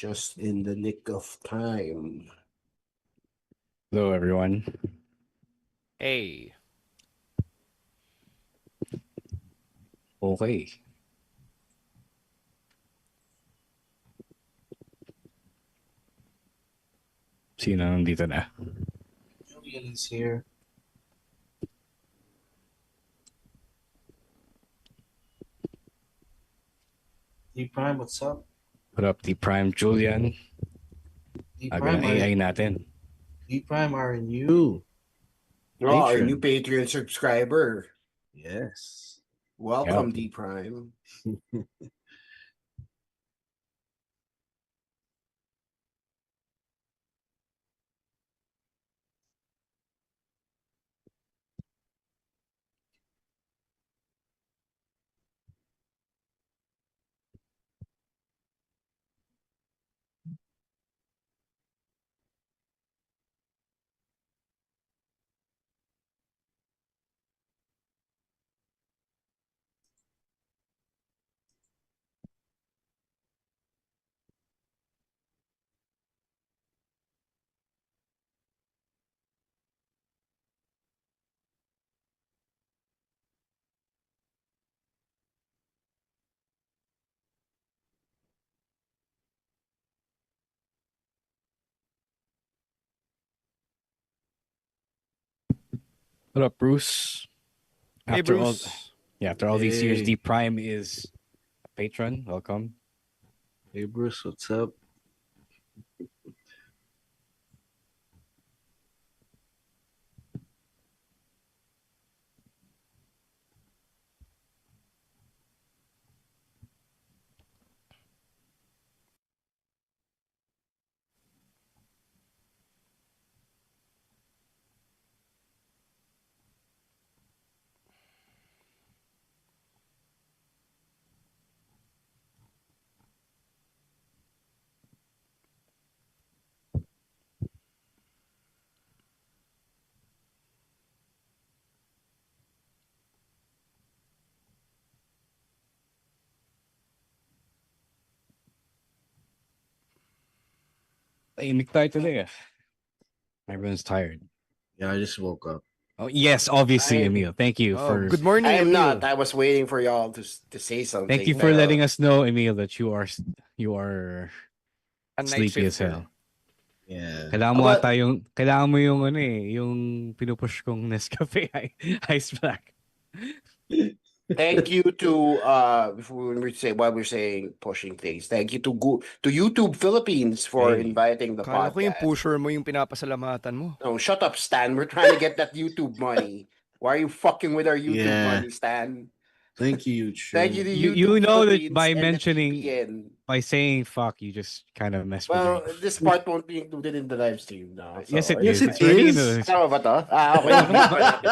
just in the nick of time. Hello, everyone. Hey. Okay. Sino nandito na? Julian is here. D-Prime, what's up? What up, D-Prime Julian? Aga ng AI natin. D-Prime, our new our new Patreon subscriber. Yes. Welcome, D-Prime. What up, Bruce? Hey, Bruce. After all these years, D-Prime is a patron. Welcome. Hey, Bruce, what's up? Tahimik tayo today. Everyone's tired. Yeah, I just woke up. Oh, yes, obviously, Emil. Thank you for... Good morning, I am Emil. not. I was waiting for y'all to say something. Thank you for letting us know, Emil, that you are A night sleepy as shifter. hell. Yeah. Kailangan mo yung yung pinupush kong Nescafe Ice Black. Thank you to before we say while we're saying pushing things. Thank you to YouTube Philippines for inviting the Kala podcast. ko yung pusher mo yung pinapasalamatan mo. No, shut up, Stan. We're trying to get that YouTube money. Why are you fucking with our YouTube money, Stan? Thank you. Thank you to YouTube You know that Philippines by and mentioning, the TPN. by saying fuck, you just kind of mess with Well, me. this part won't be included in the live stream now. So, Yes, it Yes, is. it It's already in is. the... Tama ba to? Okay.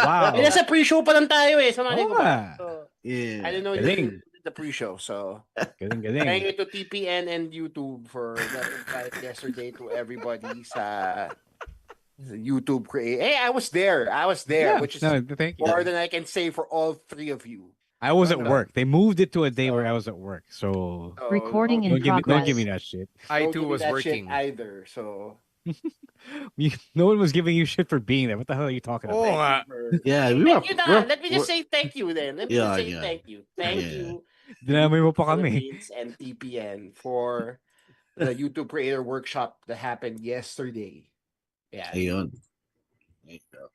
Wow. Eh, nasa pre-show pa lang tayo eh. So, ko ba? So, Yeah. I didn't know you did the pre-show. So, thank you to TPN and YouTube for that invite yesterday to everybody sa YouTube create. Hey, I was there, which is thank you. more than I can say for all three of you. I was at work. They moved it to a day where I was at work. So recording in progress. progress. Don't give me that shit. I too was working either. So no one was giving you shit for being there. What the hell are you talking about? Yeah, let me just say thank you then. Let me just say thank you. Thank you. Dinamay mo pa kami. Philippines and TPN for the YouTube Creator Workshop that happened yesterday. Yeah. Ayun.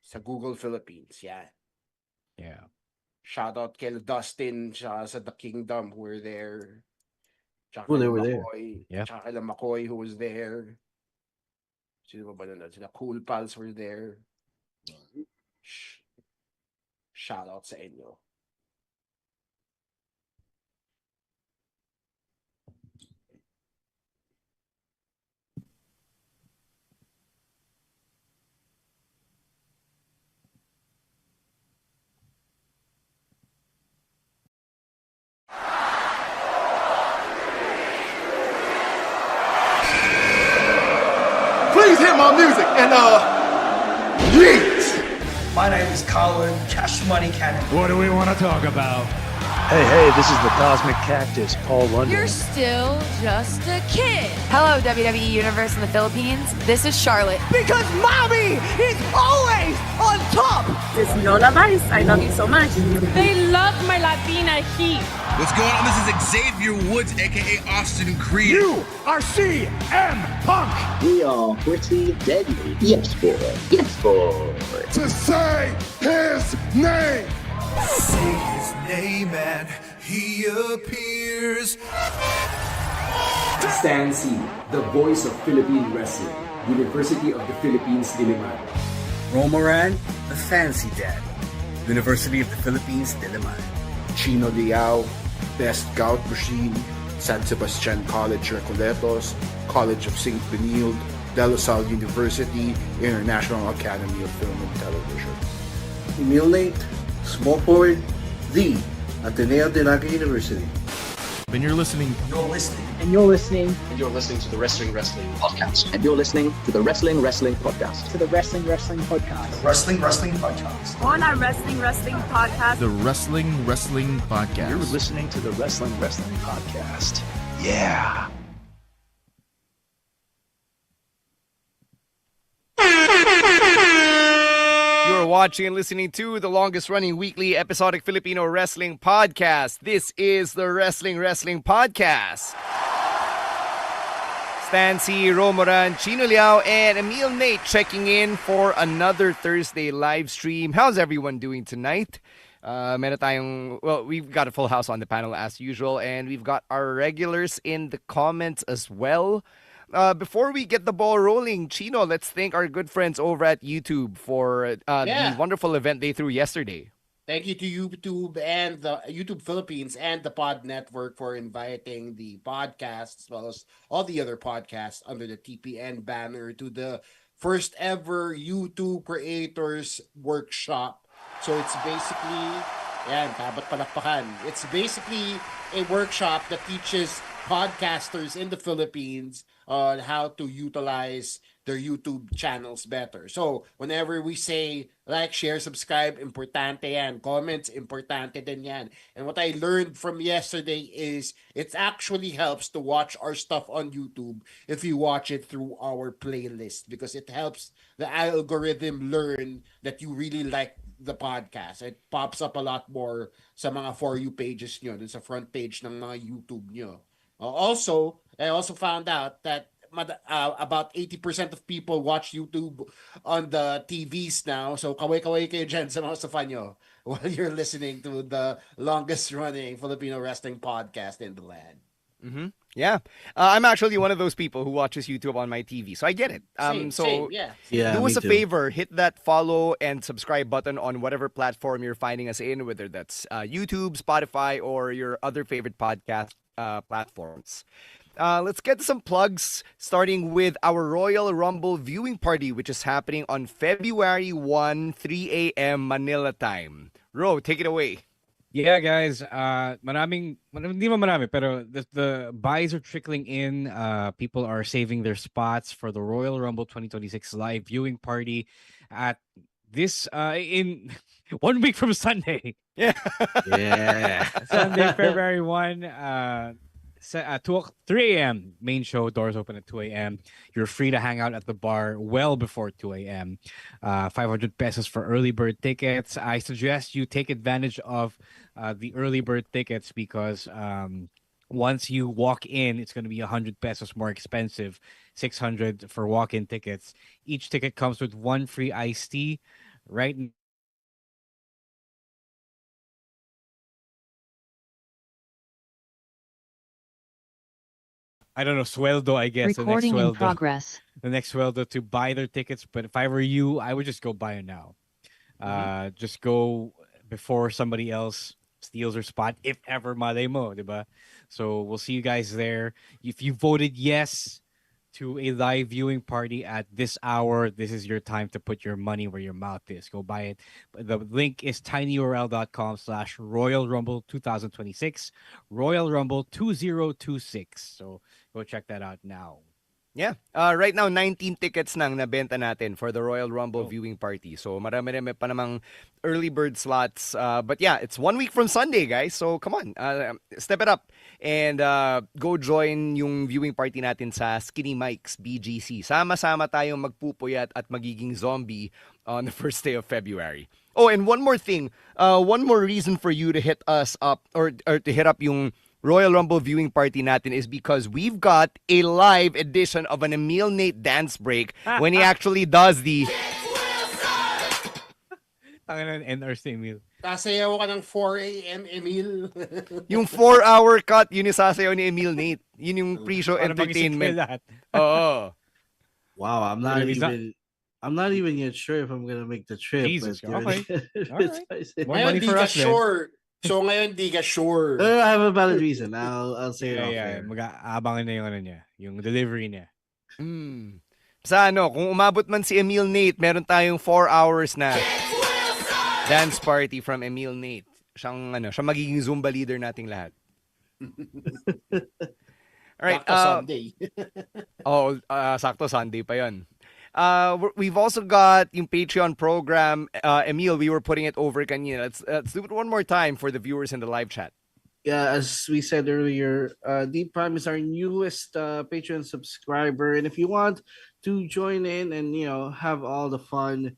Sa Google Philippines. Yeah. Yeah. Shout out kay Dustin sa The Kingdom who were there. They were there. Yeah. Tsaka kay McCoy who was there. Sino ba nun? Sila Cool Pals were there. Shout out sa inyo. Please hit my music and yeet! My name is Colin Cash Money Cannon. What do we want to talk about? Hey, this is the Cosmic Cactus, Paul London. You're still just a kid. Hello, WWE Universe in the Philippines. This is Charlotte. Because mommy is always on top. This is Lola Vice. I love you so much. They love my Latina heat. What's going on? This is Xavier Woods, aka Austin Creed. You are CM Punk. We are pretty deadly. Yes, boy. Yes, boy. To say his name. Say his name and he appears. Stan C, the voice of Philippine wrestling. University of the Philippines, Diliman. Romoran, the fancy daddy. University of the Philippines, Diliman. Chino Liao, Best Gout Machine, San Sebastian College Recoletos, College of St. Benilde, De La Salle University, International Academy of Film and Television. Emil Nate, small forward, the Ateneo de Naga University. And you're listening. You're listening. And you're listening. And you're listening to the Wrestling Podcast. And you're listening to the Wrestling Podcast. To the Wrestling Podcast. The Wrestling Podcast. On our Wrestling Podcast. The Wrestling Podcast. You're listening to the Wrestling Podcast. Yeah. You're watching and listening to the longest running weekly episodic Filipino wrestling podcast. This is the Wrestling Podcast. Stan C, Romoran, Chino Liao, and Emil Nate checking in for another Thursday live stream. How's everyone doing tonight? We've got a full house on the panel as usual, and we've got our regulars in the comments as well. Before we get the ball rolling, Chino, let's thank our good friends over at YouTube for the wonderful event they threw yesterday. Thank you to YouTube and the YouTube Philippines and the Pod Network for inviting the podcast as well as all the other podcasts under the TPN banner to the first ever YouTube Creators Workshop. So it's basically, it's basically a workshop that teaches podcasters in the Philippines on how to utilize their YouTube channels better. So whenever we say like, share, subscribe, importante yan. Comments, importante din yan. And what I learned from yesterday is it actually helps to watch our stuff on YouTube if you watch it through our playlist, because it helps the algorithm learn that you really like the podcast. It pops up a lot more sa mga For You pages nyo, dun sa front page ng mga YouTube nyo. Also, I also found out that about 80% of people watch YouTube on the TVs now. So kaway-kaway kayo dyan sa mga sofa nyo while you're listening to the longest running Filipino wrestling podcast in the land. Mm-hmm. Yeah. I'm actually one of those people who watches YouTube on my TV, so I get it. Same, yeah. Do us a favor, hit that follow and subscribe button on whatever platform you're finding us in, whether that's YouTube, Spotify, or your other favorite podcast platforms. Let's get some plugs, starting with our Royal Rumble viewing party, which is happening on February 1, 3 a.m. Manila time. Ro, take it away. Yeah, guys. Hindi man marami, pero the buys are trickling in. People are saving their spots for the Royal Rumble 2026 live viewing party at this in 1 week from Sunday. Yeah. Sunday, February 1. 3 a.m. main show, doors open at 2 a.m. You're free to hang out at the bar well before 2 a.m. 500 pesos for early bird tickets. I suggest you take advantage of the early bird tickets because once you walk in, it's going to be 100 pesos more expensive, 600 for walk-in tickets. Each ticket comes with one free iced tea. Right now, I don't know, sueldo, I guess. Recording the next sueldo, in progress. The next sueldo to buy their tickets. But if I were you, I would just go buy it now. Just go before somebody else steals their spot, if ever malay mo, diba? So we'll see you guys there. If you voted yes to a live viewing party at this hour, this is your time to put your money where your mouth is. Go buy it. The link is tinyurl.com/Royal Rumble 2026, Royal Rumble 2026. So go check that out now. Yeah. Right now, 19 tickets nang nabenta natin for the Royal Rumble viewing party. So, marami pa namang early bird slots. But yeah, it's 1 week from Sunday, guys. So, come on. Step it up. And go join yung viewing party natin sa Skinny Mike's BGC. Sama-sama tayong magpupuyat at magiging zombie on the first day of February. Oh, and one more thing. One more reason for you to hit us up or to hit up yung Royal Rumble viewing party natin is because we've got a live edition of an Emil Nate dance break when he actually does the... Tangan ng NR si Emil. Sasayaw ka ng 4 a.m. Emil. Yung 4-hour cut, yun yung sasayaw ni Emil Nate. Yun yung pre-show entertainment. Oo. Wow, I'm not even yet sure if I'm gonna make the trip. Jesus, but, okay. All right. More Ngayon, money di for ka us then. sure. So ngayon, di ka sure. I have a valid reason. I'll say it off Yeah. air. Mag-aabangan na yung ano niya, yung delivery niya. Sa kung umabot man si Emil Nate, meron tayong 4 hours na dance party from Emil Nate. Siya magiging Zumba leader nating lahat. Alright. Sunday. Sakto Sunday pa yun. We've also got yung Patreon program. Emil, we were putting it over kanina. Let's do it one more time for the viewers in the live chat. Yeah, as we said earlier, Deep Prime is our newest Patreon subscriber, and if you want to join in and have all the fun,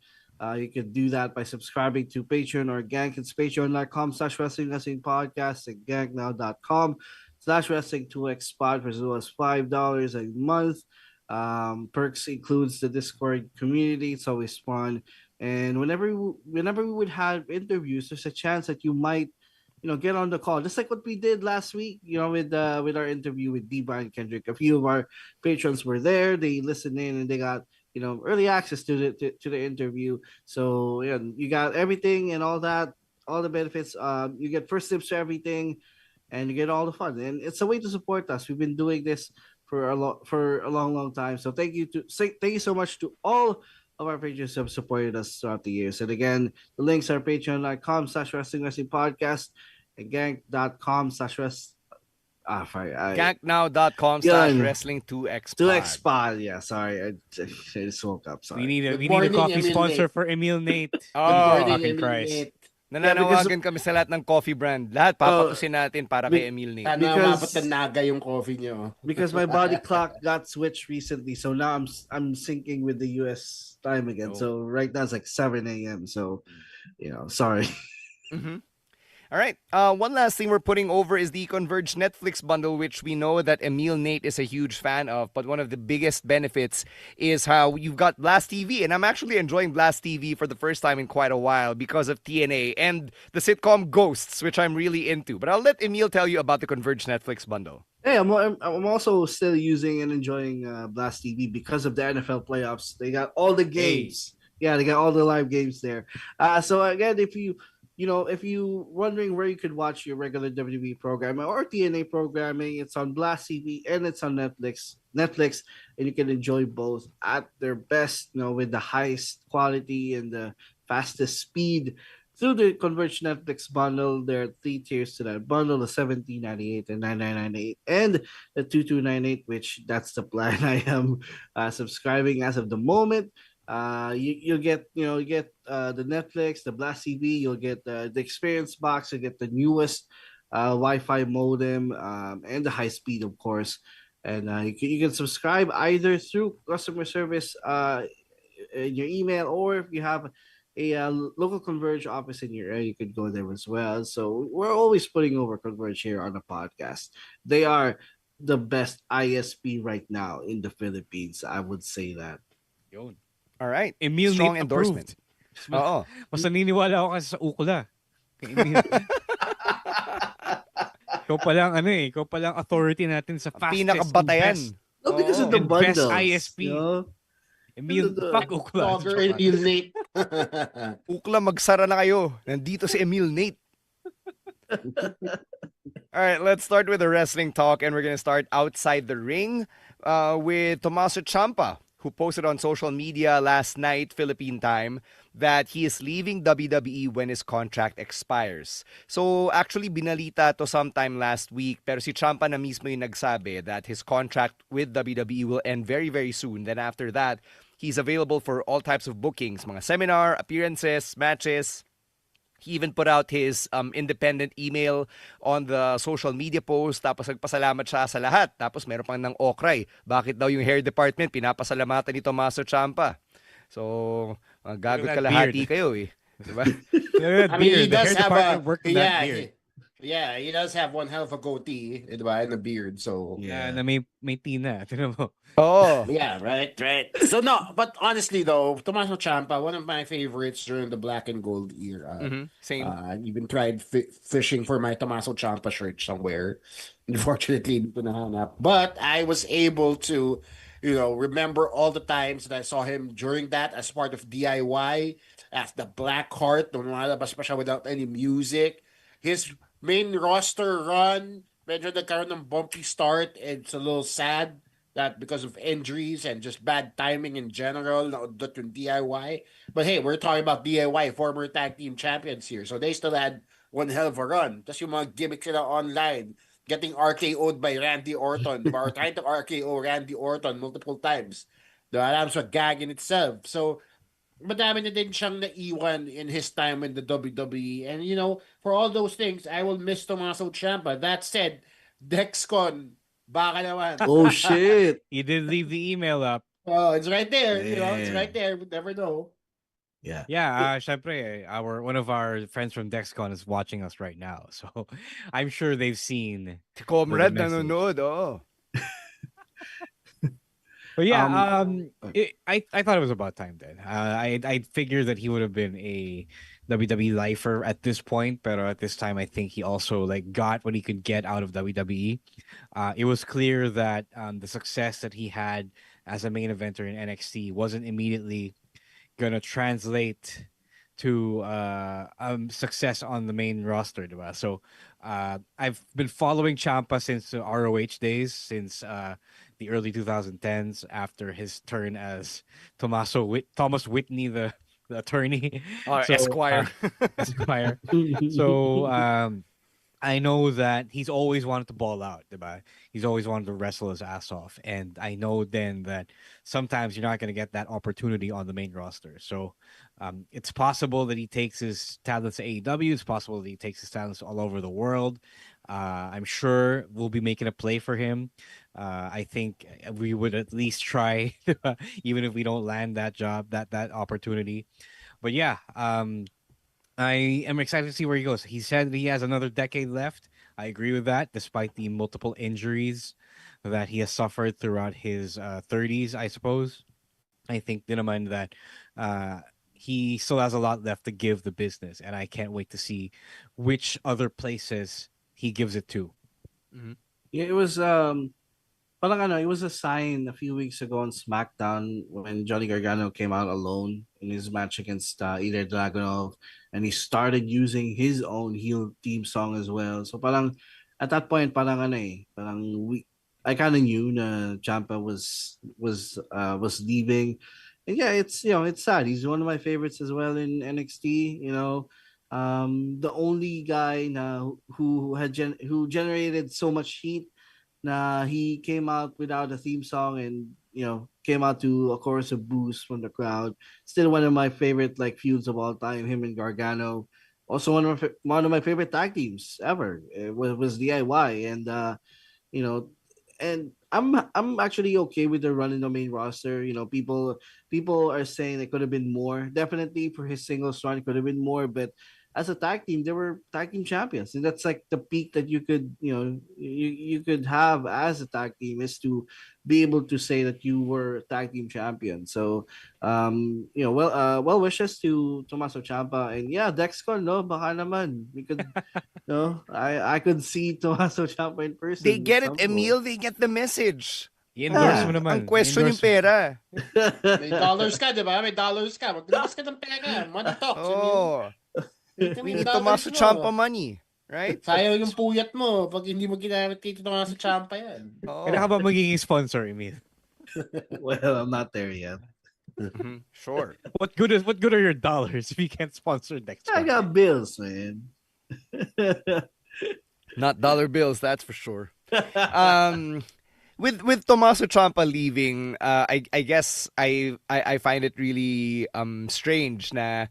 you could do that by subscribing to Patreon or Gank. It's patreon.com/wrestling podcast and ganknow.com/wrestling2xpod for as low as $5 a month. Perks includes the Discord community. It's always fun, and whenever we would have interviews, there's a chance that you might get on the call, just like what we did last week, with our interview with Diva and Kendrick. A few of our patrons were there. They listened in and they got early access to the interview. So you got everything and all that, all the benefits. You get first tips to everything, and you get all the fun. And it's a way to support us. We've been doing this for a long time. So thank you so much to all of our patrons who have supported us throughout the years. And again, the links are patreon.com/wrestling podcast and ganknow.com/wrestling2xpod. Yeah, sorry. I just woke up. Sorry. We need a coffee sponsor Nate. for Emil Nate. Fucking Christ. Nananawagan kami sa lahat ng coffee brand. Lahat papatusin natin para kay Emil Nate. Sana umabot na naga yung coffee nyo. Because my body clock got switched recently, so now I'm syncing with the US time again. So right now it's like 7 a.m. So sorry. All right. One last thing we're putting over is the Converge Netflix bundle, which we know that Emil Nate is a huge fan of. But one of the biggest benefits is how you've got Blast TV. And I'm actually enjoying Blast TV for the first time in quite a while because of TNA and the sitcom Ghosts, which I'm really into. But I'll let Emil tell you about the Converge Netflix bundle. Hey, I'm also still using and enjoying Blast TV because of the NFL playoffs. They got all the games. Yeah, they got all the live games there. So again, if you wondering where you could watch your regular WWE programming or TNA programming, it's on Blast TV and it's on Netflix, and you can enjoy both at their best, with the highest quality and the fastest speed through the Converge Netflix bundle. There are 3 tiers to that bundle: the $17.98 and $99.98, and the $22.98, which that's the plan I am subscribing as of the moment. You'll get the Netflix, the Blast TV. You'll get the experience box. You get the newest Wi-Fi modem and the high speed, of course. And you can subscribe either through customer service in your email, or if you have a local Converge office in your area, you could go there as well. So we're always putting over Converge here on the podcast. They are the best ISP right now in the Philippines. I would say that. Yun. All right. Emil Strong Nate endorsement. Oo. Mas naniniwala ako kasi sa ukula. Kay Emil. Ikaw pa lang authority natin sa fastest pinakabatayan. No, because of the bundles. Best ISP. Emil, fuck ukla. Emil Nate. Ukla, magsara na kayo. Nandito si Emil Nate. All right, let's start with the wrestling talk, and we're going to start outside the ring with Tommaso Ciampa who posted on social media last night, Philippine time, that he is leaving WWE when his contract expires. So actually binalita to sometime last week, pero si Ciampa na mismo yung nagsabi that his contract with WWE will end very very soon. Then after that, he's available for all types of bookings, mga seminar, appearances, matches. He even put out his independent email on the social media post. Tapos nagpasalamat siya sa lahat. Tapos meron pang ng okray. Bakit daw yung hair department pinapasalamatan ni Tommaso Ciampa? So, gagot kalahati kayo eh. Diba? I mean, he does have a beard. Yeah, he does have one hell of a goatee, diba, and a beard. So yeah, na may tina. Oh, yeah, right. So no, but honestly though, Tommaso Ciampa, one of my favorites during the black and gold era. Same. I even tried fishing for my Tommaso Ciampa shirt somewhere. Unfortunately, hindi ko nahanap. But I was able to, remember all the times that I saw him during that as part of DIY, as the Black Heart, lumalabas pa siya without any music. His main roster run, medyo nagkaroon ng bumpy start. It's a little sad that because of injuries and just bad timing in general, naudot yung DIY. But hey, we're talking about DIY, former tag team champions here. So they still had one hell of a run. Tapos yung mga gimmicks nila online, getting RKO'd by Randy Orton, or trying to RKO Randy Orton multiple times. That was a gag in itself. So madami na din siyang naiwan in his time in the WWE. And, for all those things, I will miss Tommaso Ciampa. That said, Dexcon, baka naman. Oh, shit. You did leave the email up. Oh, it's right there. It's right there. We never know. Yeah. Yeah, syempre, one of our friends from Dexcon is watching us right now. So, I'm sure they've seen. Comrade nanonood, oh. But yeah, I thought it was about time then. I figured that he would have been a WWE lifer at this point, but at this time I think he also got what he could get out of WWE. It was clear that the success that he had as a main eventer in NXT wasn't immediately gonna translate to success on the main roster, diba? So I've been following Ciampa since the ROH days, since the early 2010s, after his turn as Thomas Whitney, the attorney, Esquire. Esquire. So I know that he's always wanted to ball out, diba? He's always wanted to wrestle his ass off, and I know then that sometimes you're not going to get that opportunity on the main roster. So it's possible that he takes his talents to AEW. It's possible that he takes his talents all over the world. I'm sure we'll be making a play for him. I think we would at least try, even if we don't land that job, that opportunity. But yeah, I am excited to see where he goes. He said he has another decade left. I agree with that, despite the multiple injuries that he has suffered throughout his 30s, I suppose. I think din naman that he still has a lot left to give the business, and I can't wait to see which other places he gives it to. Mm-hmm. Yeah, it was it was a sign a few weeks ago on SmackDown when Johnny Gargano came out alone in his match against Ilya Dragunov, and he started using his own heel theme song as well. So at that point I kind of knew Ciampa was leaving. And yeah, it's sad. He's one of my favorites as well in NXT. The only guy who generated so much heat. He came out without a theme song and came out to a chorus of boos from the crowd. Still one of my favorite feuds of all time. Him and Gargano. Also one of my favorite tag teams ever. It was DIY, and and I'm actually okay with the run in the main roster. People are saying it could have been more. Definitely for his singles run, it could have been more. But as a tag team, they were tag team champions, and that's the peak that you could you could have as a tag team, is to be able to say that you were tag team champions. So well wishes to Tommaso Ciampa, and yeah, Dexcon, no, baka naman we could I could see Tommaso Ciampa in person. They get it, Emil. They get the message. I-endorse mo naman. Ang question yung pera. May dollars ka, di ba? May dollars ka. Maglabas ka ng pera. Money talks. Oh. We need Tommaso Ciampa money. Right? Sayang yung puyat mo pag hindi mo ginamit kay Tommaso Ciampa yan. Kailan ka ba magiging sponsor, Emil? Well, I'm not there yet. Sure. What good are your dollars if you can't sponsor next I one? got bills, man. Not dollar bills, that's for sure. With Tommaso Ciampa leaving, I guess I find it really strange na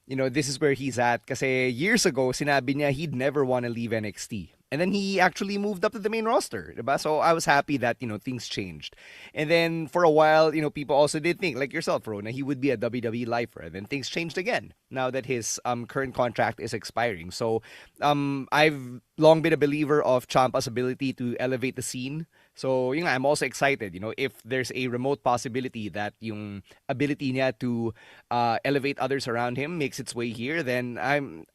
this is where he's at kasi years ago sinabi niya he'd never want to leave NXT. And then he actually moved up to the main roster, diba? So I was happy that, things changed. And then for a while, people also did think, like yourself, Rona, he would be a WWE lifer. And then things changed again now that his current contract is expiring. So I've long been a believer of Ciampa's ability to elevate the scene. So, I'm also excited, if there's a remote possibility that yung ability niya to elevate others around him makes its way here, then I'm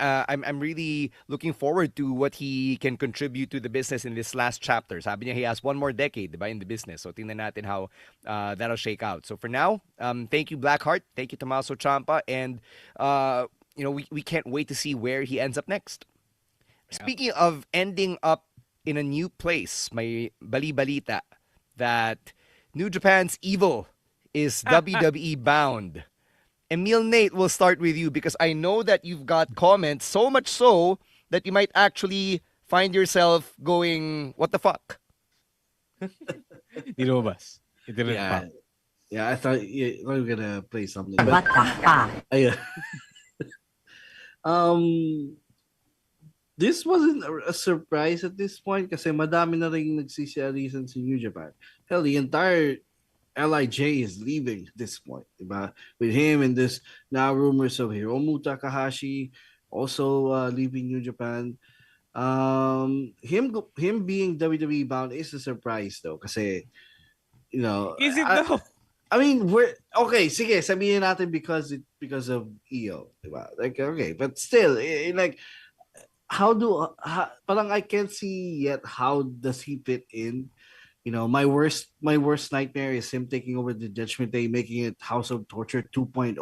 really looking forward to what he can contribute to the business in this last chapter. Sabi niya he has one more decade, diba, in the business. So, tingnan natin how that'll shake out. So, for now, thank you, Blackheart. Thank you, Tommaso Ciampa. And, we can't wait to see where he ends up next. Yeah. Speaking of ending up in a new place, may bali-balita that New Japan's Evil is WWE bound. Emil Nate, will start with you because I know that you've got comments, so much so that you might actually find yourself going, what the fuck? Di lumabas. It didn't pop. Yeah, I thought you were going to play something. What the fuck? This wasn't a surprise at this point kasi madami na rin nagsisiarisan sa New Japan. Hell, the entire LIJ is leaving at this point, diba? With him and this now rumors of Hiromu Takahashi also leaving New Japan. Him being WWE bound is a surprise though kasi is it though? I mean, we're okay. Sige, sabihin natin because of EO, diba? Like okay, but still, like. Parang I can't see yet how does he fit in. My worst nightmare is him taking over the Judgment Day, making it House of Torture 2.0.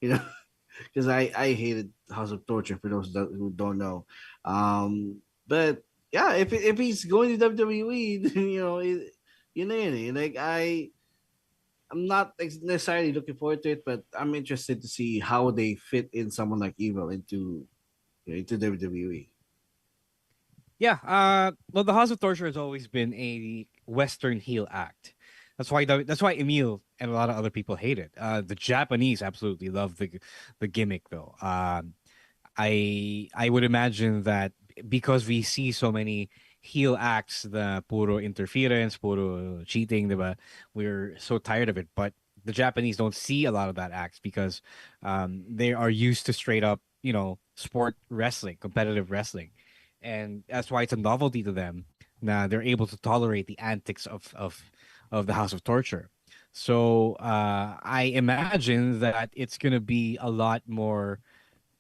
Because I hated House of Torture for those who don't know. But yeah, if he's going to WWE, like I'm not necessarily looking forward to it, but I'm interested to see how they fit in someone like Evil into WWE. Yeah, well, the House of Torture has always been a Western heel act. That's why Emil and a lot of other people hate it. The Japanese absolutely love the gimmick, though. I would imagine that because we see so many heel acts, the puro interference, puro cheating, diba? We're so tired of it. But the Japanese don't see a lot of that acts because they are used to straight up, sport wrestling, competitive wrestling, and that's why it's a novelty to them. Now they're able to tolerate the antics of the House of Torture. So I imagine that it's gonna be a lot more.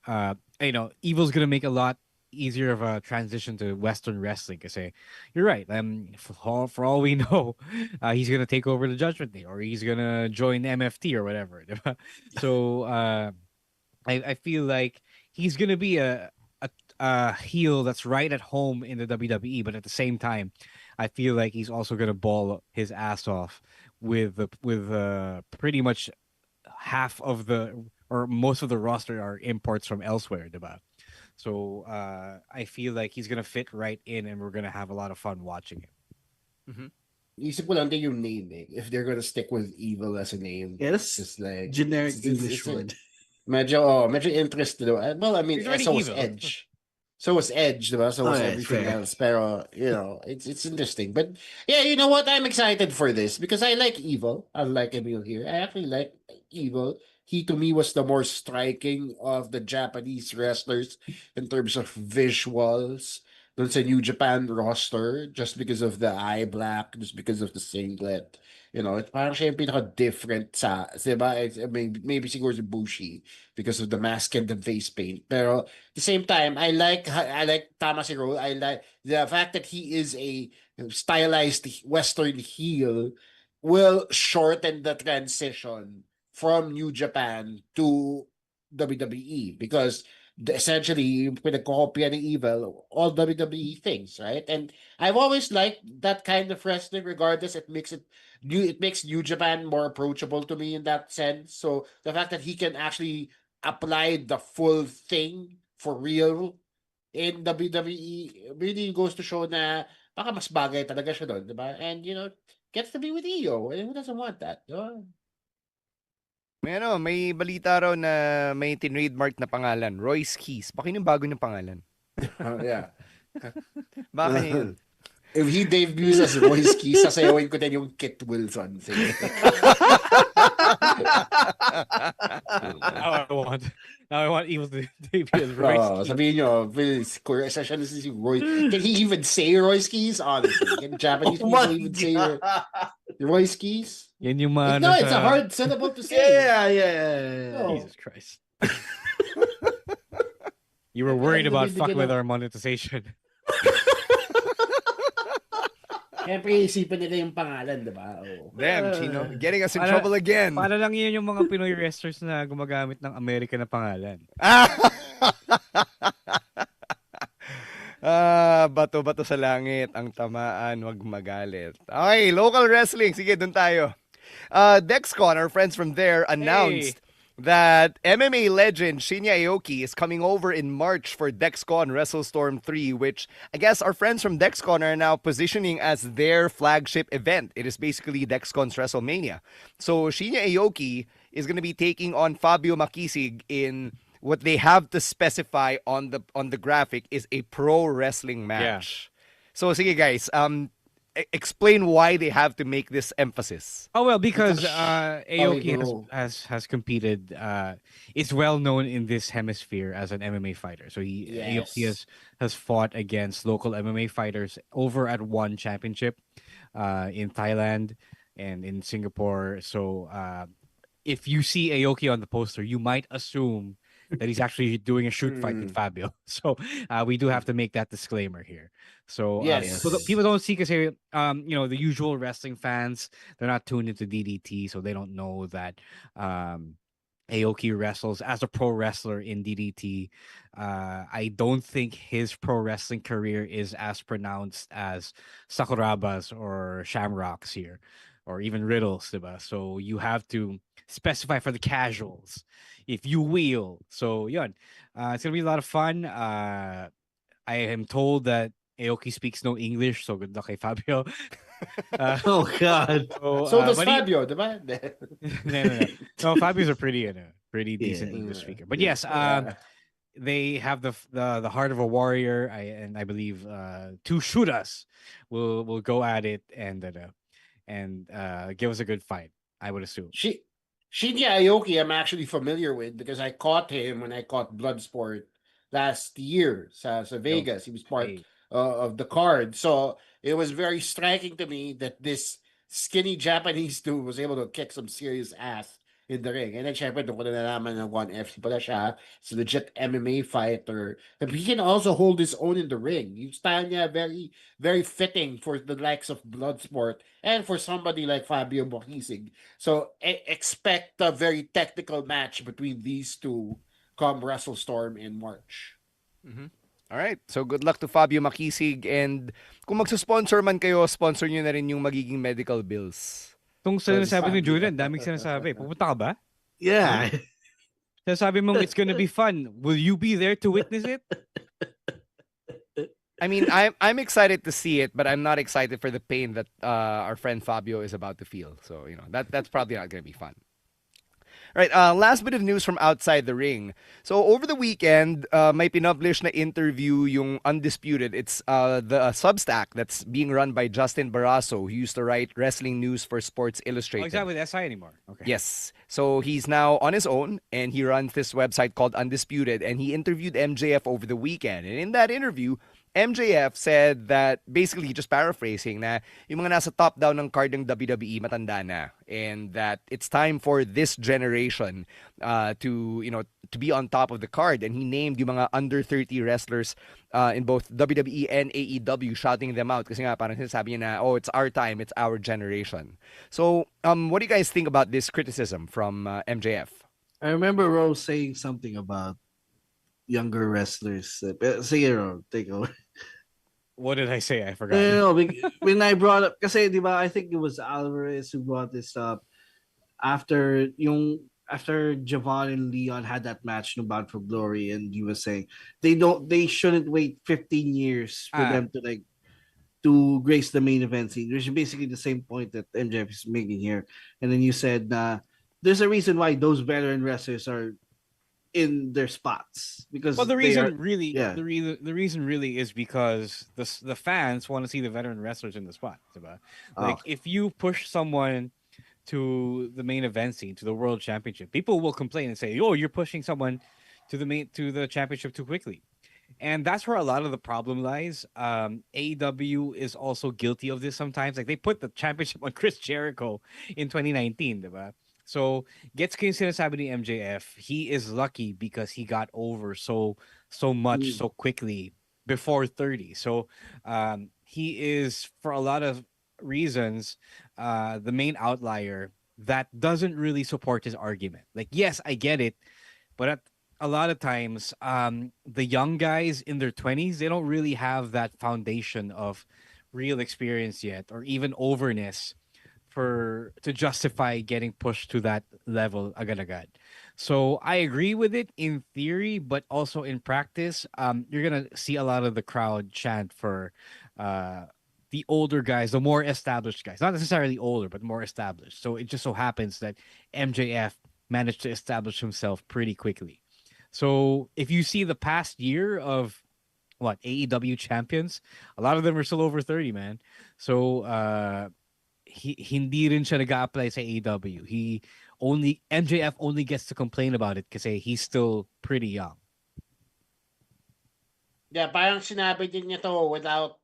Evil's gonna make a lot easier of a transition to Western wrestling. Cause you're right. For all we know, he's gonna take over the Judgment Day, or he's gonna join MFT or whatever. So I feel like he's gonna be a heel that's right at home in the WWE, but at the same time, I feel like he's also gonna ball his ass off with pretty much half of or most of the roster are imports from elsewhere, diba? So I feel like he's gonna fit right in, and we're gonna have a lot of fun watching him. Mm-hmm. Isip ko lang din yung name if they're gonna stick with Evil as a name. Yeah, that's just like generic English word. Medyo interested. Well, I mean, so was evil. Edge. So was Edge, diba? So was everything else. Pero, it's interesting. But yeah, you know what? I'm excited for this because I like Evil. Unlike Emil here. I actually like Evil. He, to me, was the more striking of the Japanese wrestlers in terms of visuals. Dun sa New Japan roster, just because of the eye black, just because of the singlet. It's parang siya yung pinaka-different sa, diba? Maybe siguro si Bushi because of the mask and the face paint. Pero at the same time, I like tama si Ro. I like the fact that he is a stylized Western heel will shorten the transition from New Japan to WWE because essentially pinagkopya ng Evil all WWE things, right? And I've always liked that kind of wrestling. Regardless, it makes New Japan more approachable to me in that sense. So the fact that he can actually apply the full thing for real in WWE really goes to show na baka mas bagay talaga siya doon, di ba? And gets to be with EO, and who doesn't want that? May balita raw na may tinrademark na pangalan, Royce Keys. Baka yun yung bago niyang pangalan. Yeah. Baka yun. If he debuts as Royce Keys, sasayawin ko din yung Kit Wilson thing. Now I want Evil to debut as Royce Keys. Sabihin nyo, si Royce. Can he even say Royce Keys? Honestly, can Japanese people even say Royce Keys? Yan yung mga no, it's a hard syllable to say. Yeah. Oh. Jesus Christ. You were worried about fuck with our monetization. Siyempre, isipin nila yung pangalan, diba? Oh. Damn, Chino. Getting us in trouble again. Para lang yun yung mga Pinoy wrestlers na gumagamit ng American na pangalan. Bato-bato sa langit. Ang tamaan, wag magalit. Okay, local wrestling. Sige, dun tayo. Dexcon, our friends from there, announced that MMA legend Shinya Aoki is coming over in March for Dexcon WrestleStorm 3, which I guess our friends from Dexcon are now positioning as their flagship event. It is basically Dexcon's WrestleMania. So Shinya Aoki is going to be taking on Fabio Makisig in what they have to specify on the graphic is a pro wrestling match. Yeah. So sige guys, explain why they have to make this emphasis. Oh well, because Aoki has competed. Is well known in this hemisphere as an MMA fighter. So Aoki has fought against local MMA fighters over at one championship in Thailand and in Singapore. So if you see Aoki on the poster, you might assume that he's actually doing a shoot fight with Fabio. So we do have to make that disclaimer here. So so people don't see because the usual wrestling fans, they're not tuned into DDT, so they don't know that Aoki wrestles as a pro wrestler in DDT. I don't think his pro wrestling career is as pronounced as Sakuraba's or Shamrock's here, or even Riddle's, diba? So you have to specify for the casuals, if you will. So yun, it's gonna be a lot of fun. I am told that Aoki speaks no English, so good luck kay Fabio. Oh God! So does Fabio, diba? No, Fabio's a pretty decent English speaker. But yes, they have the heart of a warrior. I believe two shooters will go at it and give us a good fight, I would assume. Shinya Aoki, I'm actually familiar with because I caught him when I caught Bloodsport last year sa Vegas. He was part of the card. So it was very striking to me that this skinny Japanese dude was able to kick some serious ass in the ring. And then syempre, doon ko na nalaman na 1FC pala siya. It's a legit MMA fighter. But he can also hold his own in the ring. Yung style niya very, very fitting for the likes of Bloodsport and for somebody like Fabio Makisig. So expect a very technical match between these two come WrestleStorm in March. Mm-hmm. All right. So good luck to Fabio Makisig, and kung magsusponsor man kayo, sponsor nyo na rin yung magiging medical bills. Itong sinasabi ni Julian, daming sinasabi. Pupunta ka ba? Yeah. Sinasabi mong it's gonna be fun. Will you be there to witness it? I mean, I'm excited to see it, but I'm not excited for the pain that our friend Fabio is about to feel. So, that's probably not going to be fun. All right, last bit of news from outside the ring. So over the weekend, may pinublish na interview yung Undisputed. It's the Substack that's being run by Justin Barrasso, who used to write wrestling news for Sports Illustrated. Oh, he's not with SI anymore. Okay. Yes. So he's now on his own, and he runs this website called Undisputed, and he interviewed MJF over the weekend. And in that interview, MJF said that, basically just paraphrasing, na yung mga nasa top down ng card ng WWE matanda na, and that it's time for this generation to be on top of the card. And he named yung mga under 30 wrestlers in both WWE and AEW, shouting them out kasi nga parang sinasabi niya na, oh, it's our time, it's our generation. So what do you guys think about this criticism from MJF? I remember Rose saying something about younger wrestlers. Sige, Ron, take over. What did I say? I forgot. No, when I brought up, kasi di ba, I think it was Alvarez who brought this up after Javon and Leon had that match no Bound for Glory, and he was saying they shouldn't wait 15 years for them to like to grace the main event scene, which is basically the same point that MJF is making here. And then you said there's a reason why those veteran wrestlers are in their spots because the reason really is because the fans want to see the veteran wrestlers in the spot. Like if you push someone to the main event scene, to the world championship, people will complain and say, "Oh, you're pushing someone to the championship too quickly." And that's where a lot of the problem lies. AEW is also guilty of this sometimes. Like they put the championship on Chris Jericho in 2019, diba? So gets ko yung sinasabi ni MJF, he is lucky because he got over so much so quickly before 30. So he is, for a lot of reasons, the main outlier that doesn't really support his argument. Like, yes, I get it, but a lot of times, the young guys in their 20s, they don't really have that foundation of real experience yet, or even overness to justify getting pushed to that level agad-agad. So I agree with it in theory, but also in practice, you're gonna see a lot of the crowd chant for the older guys, the more established guys, not necessarily older, but more established. So it just so happens that MJF managed to establish himself pretty quickly. So if you see the past year of AEW champions, a lot of them are still over 30, man. So hindi rin siya nag-a-apply sa AEW. MJF only gets to complain about it kasi he's still pretty young. Yeah, parang sinabi din niya to without.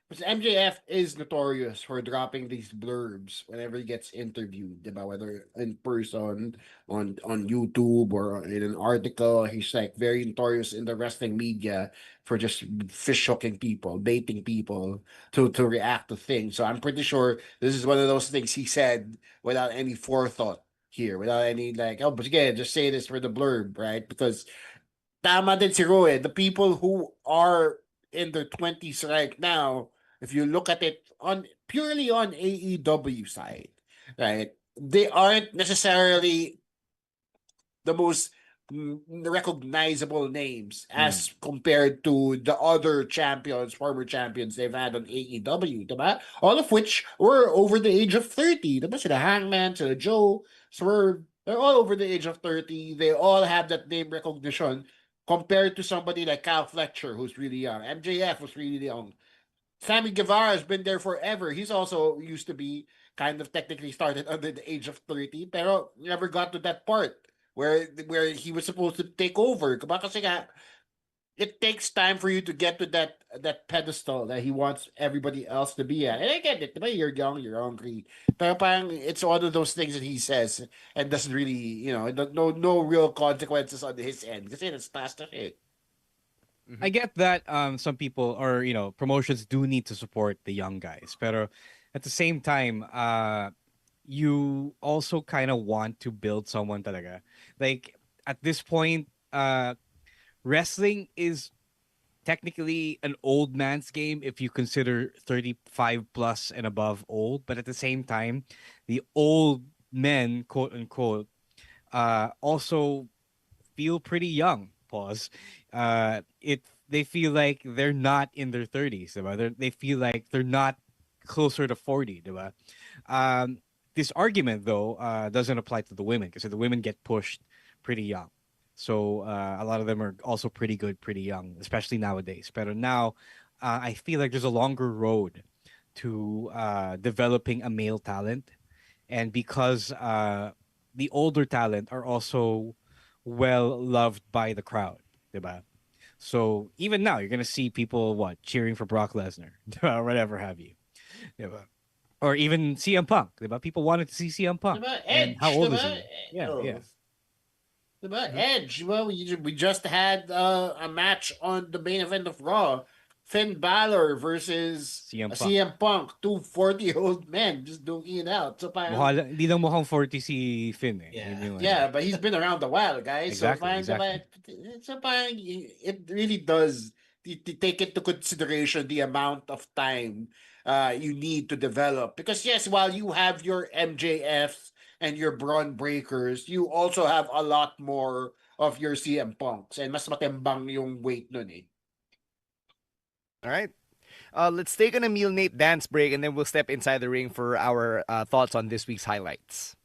Because MJF is notorious for dropping these blurbs whenever he gets interviewed, diba? Whether in person, on YouTube, or in an article. He's like very notorious in the wrestling media for just fish hooking people, baiting people to react to things. So I'm pretty sure this is one of those things he said without any forethought here, without any like, oh, but again, just say this for the blurb, right? Because tama din si Roe, the people who are in their 20s right now, if you look at it purely on AEW side, right, they aren't necessarily the most recognizable names as compared to the other former champions they've had on AEW, diba? All of which were over the age of 30. Diba? Sila Hangman, sila Joe, Swerve, they're all over the age of 30. They all have that name recognition compared to somebody like Kyle Fletcher, who's really young. MJF was really young. Sammy Guevara has been there forever. He's also used to be kind of technically started under the age of 30, pero never got to that part where he was supposed to take over. Kasi nga, it takes time for you to get to that pedestal that he wants everybody else to be at. And I get it. You're young, you're hungry. Pero parang it's one of those things that he says and doesn't really, no real consequences on his end. Kasi it's past it. I get that some people or promotions do need to support the young guys, but at the same time, you also kind of want to build someone talaga. Like at this point, wrestling is technically an old man's game if you consider 35 plus and above old, but at the same time, the old men, quote unquote, also feel pretty young. Pause. They feel like they're not in their 30s. Diba? They feel like they're not closer to 40. Diba? This argument though doesn't apply to the women because the women get pushed pretty young. So a lot of them are also pretty good, pretty young, especially nowadays. But now I feel like there's a longer road to developing a male talent, and because the older talent are also well loved by the crowd, diba? So even now, you're gonna see people cheering for Brock Lesnar, or whatever have you, diba? Or even CM Punk, diba? People wanted to see CM Punk. Diba? And Edge, how old diba? is he? Yeah. Diba? Edge. Well, we just had a match on the main event of Raw Finn Balor versus CM Punk. 2 40-year-old men just duking it out. So parang, hindi lang mukhang 40 si Finn eh. Yeah, but he's been around a while, guys. Exactly, So parang, so parang it really does take into consideration the amount of time you need to develop. Because yes, while you have your MJFs and your Braun Breakers, you also have a lot more of your CM Punks. And mas matembang yung weight nun eh. All right. Let's take an Emil Nate dance break and then we'll step inside the ring for our thoughts on this week's highlights.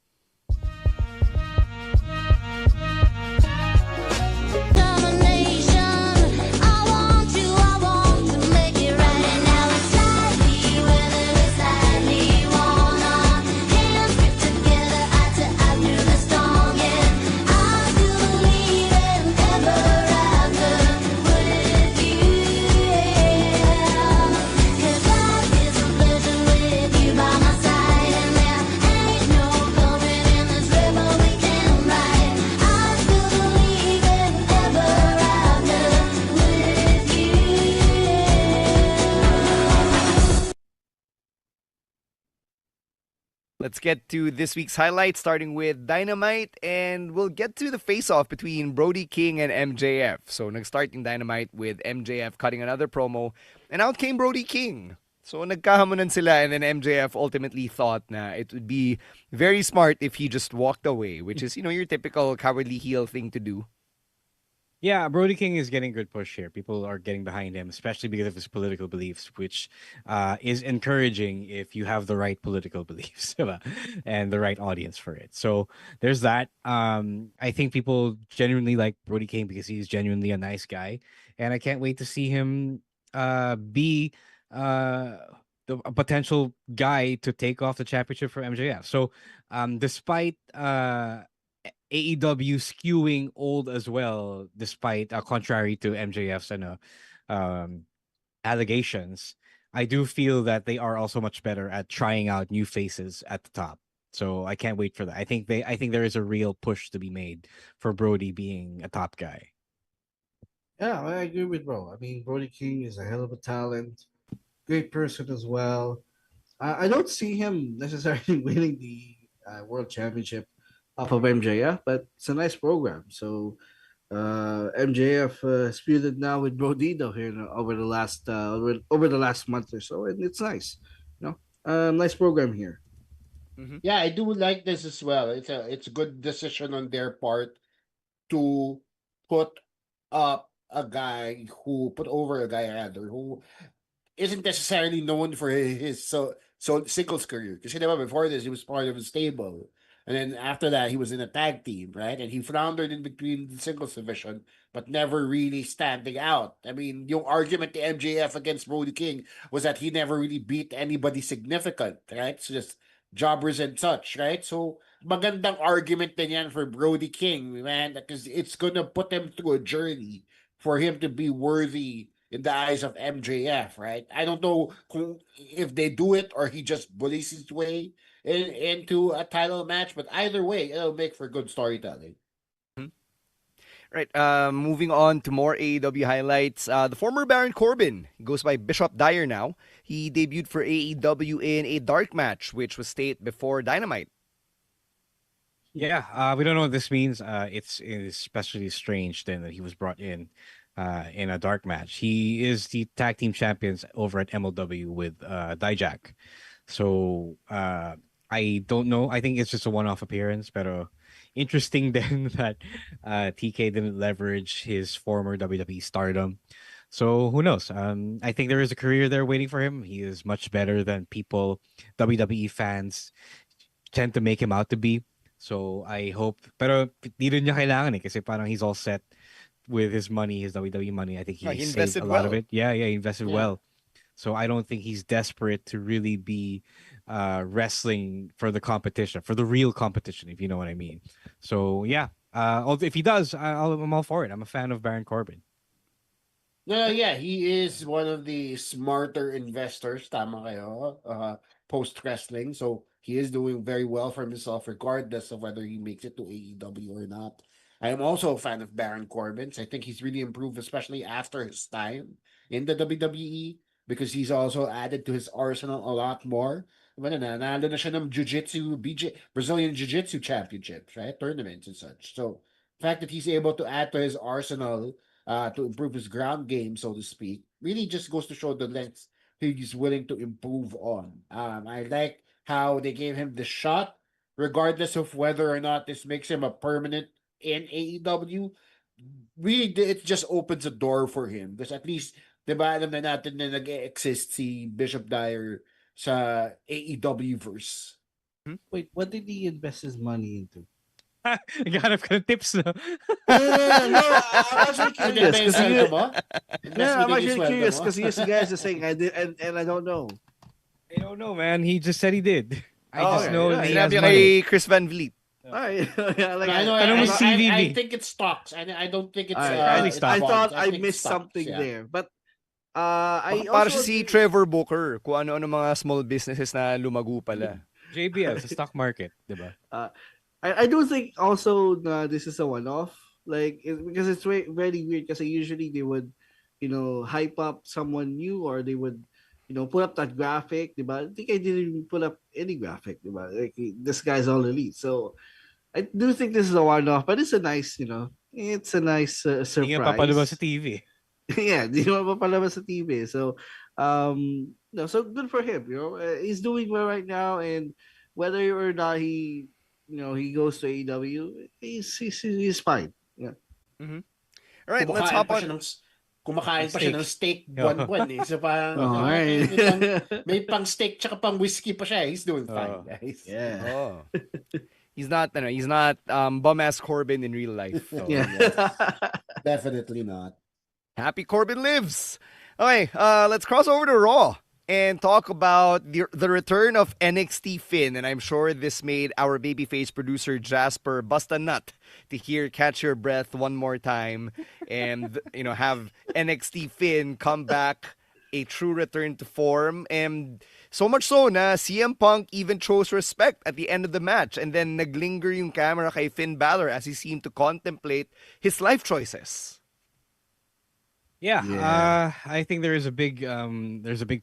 Let's get to this week's highlights, starting with Dynamite, and we'll get to the face-off between Brody King and MJF. So, nag-start yung Dynamite with MJF cutting another promo, and out came Brody King. So, nagkahamunan sila, and then MJF ultimately thought na it would be very smart if he just walked away, which is, your typical cowardly heel thing to do. Yeah, Brody King is getting good push here. People are getting behind him, especially because of his political beliefs, which is encouraging if you have the right political beliefs and the right audience for it. So there's that. I think people genuinely like Brody King because he's genuinely a nice guy, and I can't wait to see him be a potential guy to take off the championship for MJF. So despite AEW skewing old as well, despite contrary to MJF's allegations, I do feel that they are also much better at trying out new faces at the top. So I can't wait for that. I think there is a real push to be made for Brody being a top guy. Yeah, I agree with bro. I mean, Brody King is a hell of a talent, great person as well. I don't see him necessarily winning the world championship off of MJF, but it's a nice program. So MJF feuded now with Brodito here over the last over the last month or so, and it's nice. Nice program here. Mm-hmm. Yeah, I do like this as well. It's a good decision on their part to put up a guy who isn't necessarily known for his singles career. Because before this, he was part of a stable. And then after that, he was in a tag team, right? And he floundered in between the singles division, but never really standing out. I mean, yung argument to MJF against Brody King was that he never really beat anybody significant, right? So just jobbers and such, right? So magandang argument din yan for Brody King, man, because it's gonna put him through a journey for him to be worthy in the eyes of MJF, right? I don't know if they do it or he just bullies his way into a title match, but either way, it'll make for good storytelling. Right, moving on to more AEW highlights. The former Baron Corbin goes by Bishop Dyer now. He debuted for AEW in a dark match, which was staged before Dynamite. Yeah, we don't know what this means. It's especially strange then that he was brought in a dark match. He is the tag team champions over at MLW with Dijak. So I don't know. I think it's just a one-off appearance, but interesting then that TK didn't leverage his former WWE stardom. So who knows? I think there is a career there waiting for him. He is much better than WWE fans tend to make him out to be. So I hope, pero di rin niya kailangan kasi parang he's all set with his money, his WWE money. I think he saved a lot of it. Yeah, he invested well. So I don't think he's desperate to really be wrestling for the competition, for the real competition, if you know what I mean. So yeah, if he does, I'm all for it. I'm a fan of Baron Corbin. No, yeah, he is one of the smarter investors, tama kayo, post-wrestling. So he is doing very well for himself, regardless of whether he makes it to AEW or not. I am also a fan of Baron Corbin. I think he's really improved, especially after his time in the WWE because he's also added to his arsenal a lot more. Nanalo na siya ng Brazilian Jiu-Jitsu championships, right? Tournaments and such. So, the fact that he's able to add to his arsenal to improve his ground game, so to speak, really just goes to show the lengths he's willing to improve on. I like how they gave him the shot, regardless of whether or not this makes him a permanent in AEW. Really, it just opens a door for him. Because at least, diba, alam na natin na nag-exist si Bishop Dyer sa AEW verse. Wait, what did he invest his money into? Naghanap ka ng tips, no? No, I'm actually curious. I'm actually curious because you guys are saying I did, and I don't know. I don't know, man. He just said he did. I just know yeah, he has sinabi money. kay Chris Van Vliet. I think it's stocks. I don't think it's I thought I missed stocks, something there. But I para si Trevor Booker kung ano-ano mga small businesses na lumago pala. JBL sa stock market, diba? I do think also this is a one-off, because it's very weird. Because usually they would, hype up someone new, or they would, put up that graphic. Diba? I think I didn't even put up any graphic. Diba? Like, this guy's all elite. So I do think this is a one-off, but it's a nice, it's a nice surprise. Hindi nga papalabas sa TV. Yeah, di nga papalabas sa TV. So, so good for him. He's doing well right now, and whether or not he goes to AEW, he's fine. Yeah. Mm-hmm. All right, let's hop on. Kumakain pa siya ng steak buwan-buwan eh. So may pang steak tsaka pang whiskey pa siya. He's doing fine, guys. Yeah. He's not bum-ass Corbin in real life. So, Definitely not. Happy Corbin lives. Okay, let's cross over to Raw and talk about the return of NXT Finn. And I'm sure this made our babyface producer Jasper bust a nut to hear Catch Your Breath one more time and, have NXT Finn come back, a true return to form. And so much so na CM Punk even chose respect at the end of the match. And then naglinger yung camera kay Finn Balor as he seemed to contemplate his life choices. Yeah. I think there's a big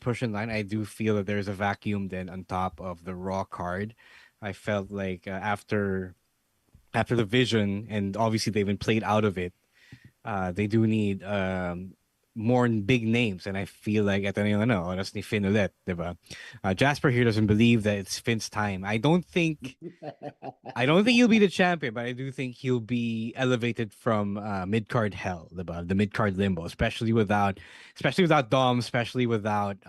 push in line. I do feel that there's a vacuum then on top of the Raw card. I felt like after the Vision, and obviously they've been played out of it, they do need more big names, and I feel like ito na yung oras ni Finn ulit, diba? Jasper here doesn't believe that it's Finn's time. I don't think he'll be the champion, but I do think he'll be elevated from mid-card hell, diba? The mid-card limbo, especially without Dom, especially without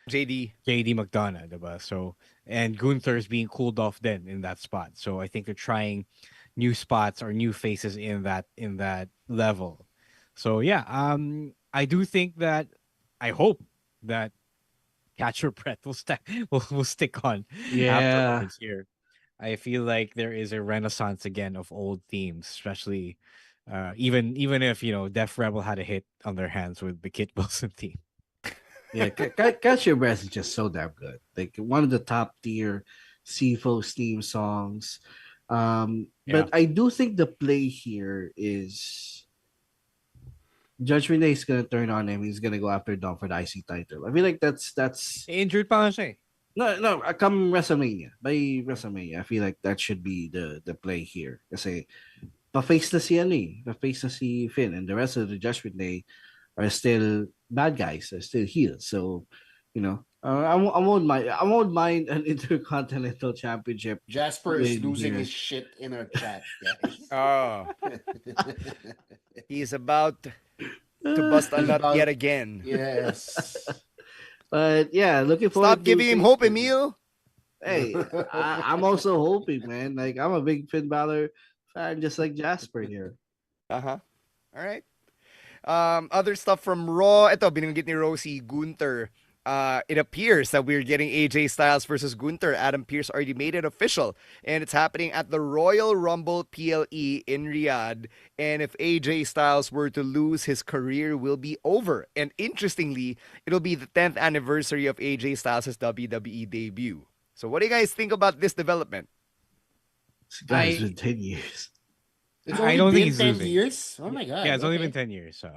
JD McDonough, diba? So, and Gunther's being cooled off then in that spot. So I think they're trying new spots or new faces in that level. So yeah, I do think that, I hope that Catch Your Breath will stick on afterwards here. I feel like there is a renaissance again of old themes, especially even if Def Rebel had a hit on their hands with the Kit Wilson theme. Yeah, Catch Your Breath is just so damn good. Like one of the top tier CFO's theme songs. But I do think the play here is Judgment Day is gonna turn on him. He's gonna go after Dom for the IC title. I feel like that's injured pa siya. No, come WrestleMania. By WrestleMania, I feel like that should be the play here. Kasi pa-face na si Finn, and the rest of the Judgment Day are still bad guys, are still heels. So, I won't mind an Intercontinental Championship. Jasper is losing his shit in our chat, guys. Oh. He's about to bust a nut yet again. Yes. But yeah, looking forward. Stop giving him hope, Emil. Hey, I'm also hoping, man. Like, I'm a big Finn Balor fan, just like Jasper here. All right. Other stuff from Raw. Ito, binanggit ni Rosie, Gunther. It appears that we're getting AJ Styles versus Gunther. Adam Pearce already made it official, and it's happening at the Royal Rumble PLE in Riyadh. And if AJ Styles were to lose, his career will be over. And interestingly, it'll be the 10th anniversary of AJ Styles' WWE debut. So what do you guys think about this development? This guy's been 10 years. It's only I don't been think he's 10 losing. years? Oh my God. Yeah, it's only been 10 years. So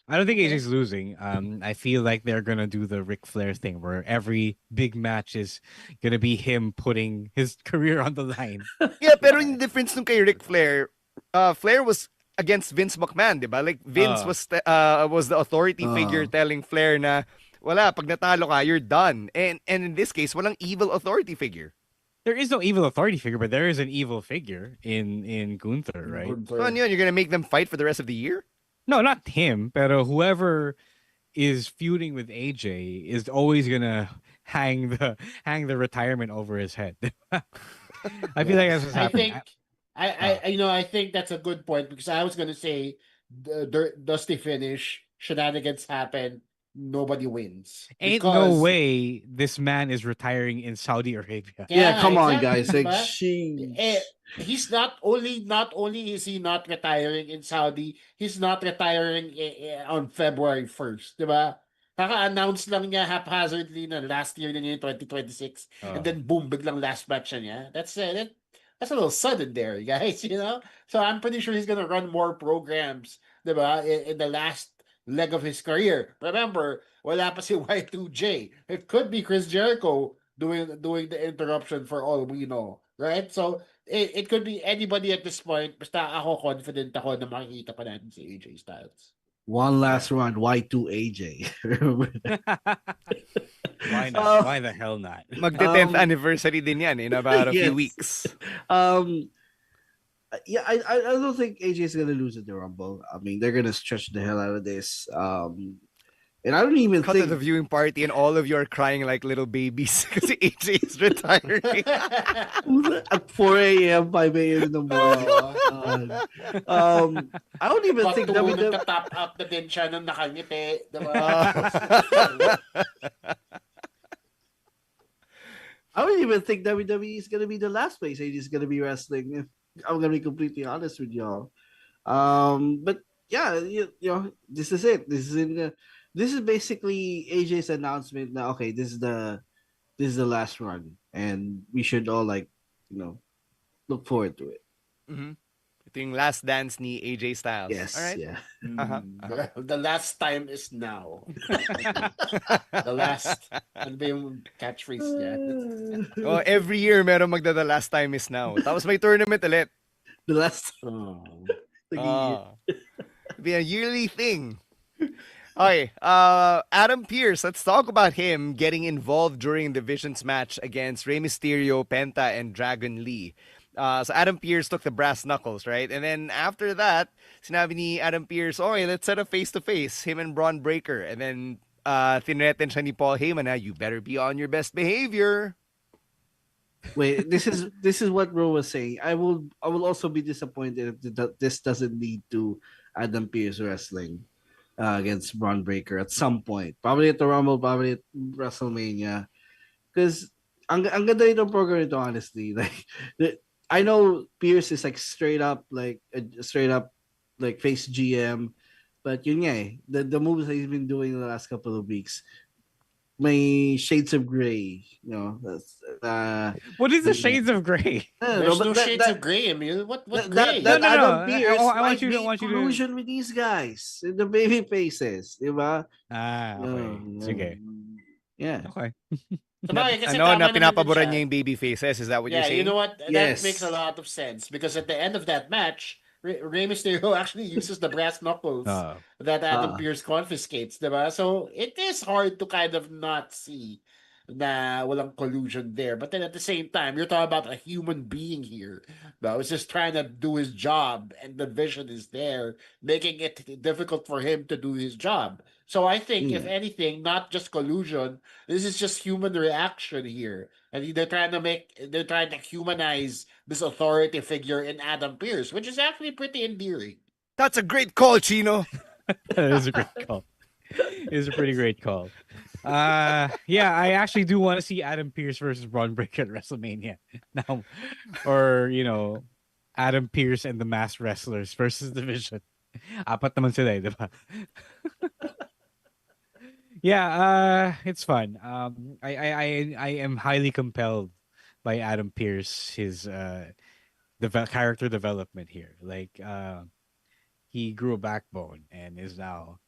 I don't think AJ's losing. I feel like they're gonna do the Ric Flair thing where every big match is gonna be him putting his career on the line. Yeah, pero yung difference nung kay Ric Flair, Flair was against Vince McMahon, di ba? Like Vince was the authority figure telling Flair na wala, pag natalo ka, you're done. And in this case, walang evil authority figure. There is no evil authority figure, but there is an evil figure in Gunther, right? So ano yun, you're gonna make them fight for the rest of the year? No, not him, but whoever is feuding with AJ is always gonna hang the retirement over his head. I feel like that's what's happening. I think that's a good point because I was gonna say the Dusty finish, shenanigans happen, nobody wins. Ain't no way this man is retiring in Saudi Arabia. Yeah, come on, guys. Like, he's not only is he not retiring in Saudi, he's not retiring on February 1st, diba? Kaka-announce lang niya haphazardly na last year na niya 2026 and then boom, biglang last match niya. That's a little sudden there, guys, you know? So I'm pretty sure he's gonna run more programs, diba, in the last leg of his career. Remember, wala pa si Y2J. It could be Chris Jericho doing the interruption for all we know, right? So it could be anybody at this point. Basta ako confident ako na makikita pa natin si AJ Styles. One last run, Y2AJ. Why not? Why the hell not? Magte-10th anniversary din yan in about a few weeks. Yeah, I don't think AJ is gonna lose at the Rumble. I mean, they're gonna stretch the hell out of this. And I don't even Cut think to the viewing party and all of you are crying like little babies because AJ is retiring. At 4 a.m., 5 a.m. in the morning. I don't even think WWE top up na din siya nung nakangiti. I don't even think WWE is gonna be the last place AJ is gonna be wrestling. If I'm gonna be completely honest with y'all. But yeah, you know, this is it. This is basically AJ's announcement that okay, this is the last run, and we should all look forward to it. Mm-hmm. Ito yung last dance ni AJ Styles. Yes, all right. Yeah. The last time is now. The last. Ano ba yung catchphrase niya? Oh, every year meron magda the last time is now. Tapos may tournament ulit. The last. Be a yearly thing. Okay, Adam Pearce, let's talk about him getting involved during Division's match against Rey Mysterio, Penta, and Dragon Lee. So Adam Pearce took the brass knuckles, right? And then after that, sinabi ni Adam Pearce, okay, let's set a face-to-face, him and Braun Breaker. And then tinreten siya ni Paul Heyman, you better be on your best behavior. Wait, this is what Ro was saying. I will also be disappointed if this doesn't lead to Adam Pearce wrestling against Braun Breaker at some point. Probably at the Rumble, probably at WrestleMania. Because ang ganda itong program ito, honestly. Like, I know Pierce is like straight up face GM, but yun nga the moves that he's been doing in the last couple of weeks, may shades of gray, you know. What is the shades of gray? There's no shades of gray, Emil. What gray? That Adam No. Pearce I want you to collusion with these guys, the baby faces, diba? Okay. Sige. Yeah. Okay. Ano na pinapaboran niya yung baby faces? Is that what you're saying? You know what? Yes. That makes a lot of sense because at the end of that match, Rey Mysterio actually uses the brass knuckles that Adam Pearce confiscates, diba? So it is hard to kind of not see na walang collusion there. But then at the same time, you're talking about a human being here. That was just trying to do his job, and the vision is there, making it difficult for him to do his job. So I think, if anything, not just collusion, this is just human reaction here. And they're trying to humanize this authority figure in Adam Pearce, which is actually pretty endearing. That's a great call, Chino. That is a great call. It is a pretty great call. Yeah, I actually do want to see Adam Pearce versus Braun Breaker at WrestleMania now, or Adam Pearce and the Masked Wrestlers versus Division. Apat naman sila, diba? Yeah, it's fun. I am highly compelled by Adam Pearce, his character development here. Like, he grew a backbone and is now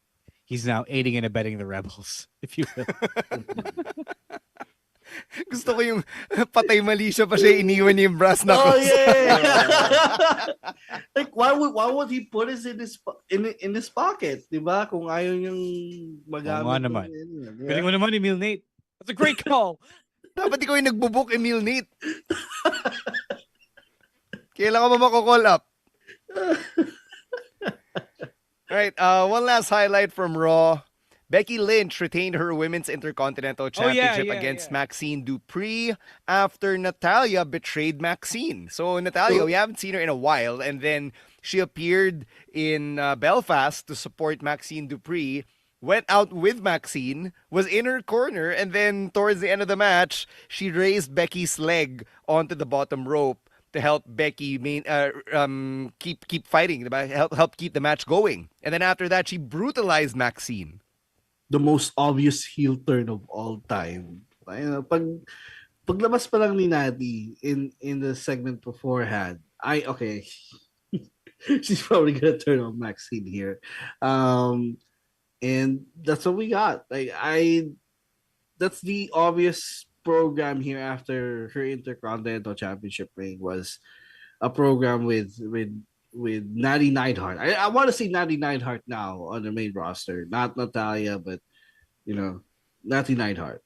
he's now aiding and abetting the rebels, if you will. Gusto ko yung patay mali siya pa siya iniwan niya yung brass knuckles. Oh yeah. Like why would he put it in his pocket, 'di ba? Kung ayaw niyang magamit. Oo naman. Galing mo naman, Emil Nate. That's a great call. Dapat ikaw yung nagbubuk, Emil Nate. Kailan ka ba mako-call up? Alright, one last highlight from Raw. Becky Lynch retained her Women's Intercontinental Championship against Maxine Dupree after Natalya betrayed Maxine. So Natalya, we haven't seen her in a while, and then she appeared in Belfast to support Maxine Dupree, went out with Maxine, was in her corner, and then towards the end of the match, she raised Becky's leg onto the bottom rope to help Becky keep fighting, help keep the match going. And then after that, she brutalized Maxine. The most obvious heel turn of all time. Paglabas pa lang ni Natty in the segment beforehand, she's probably gonna turn on Maxine here. And that's what we got. That's the obvious program here after her Intercontinental Championship reign was a program with Natty Neidhart. I want to see Natty Neidhart now on the main roster, not Natalya, but Natty Neidhart.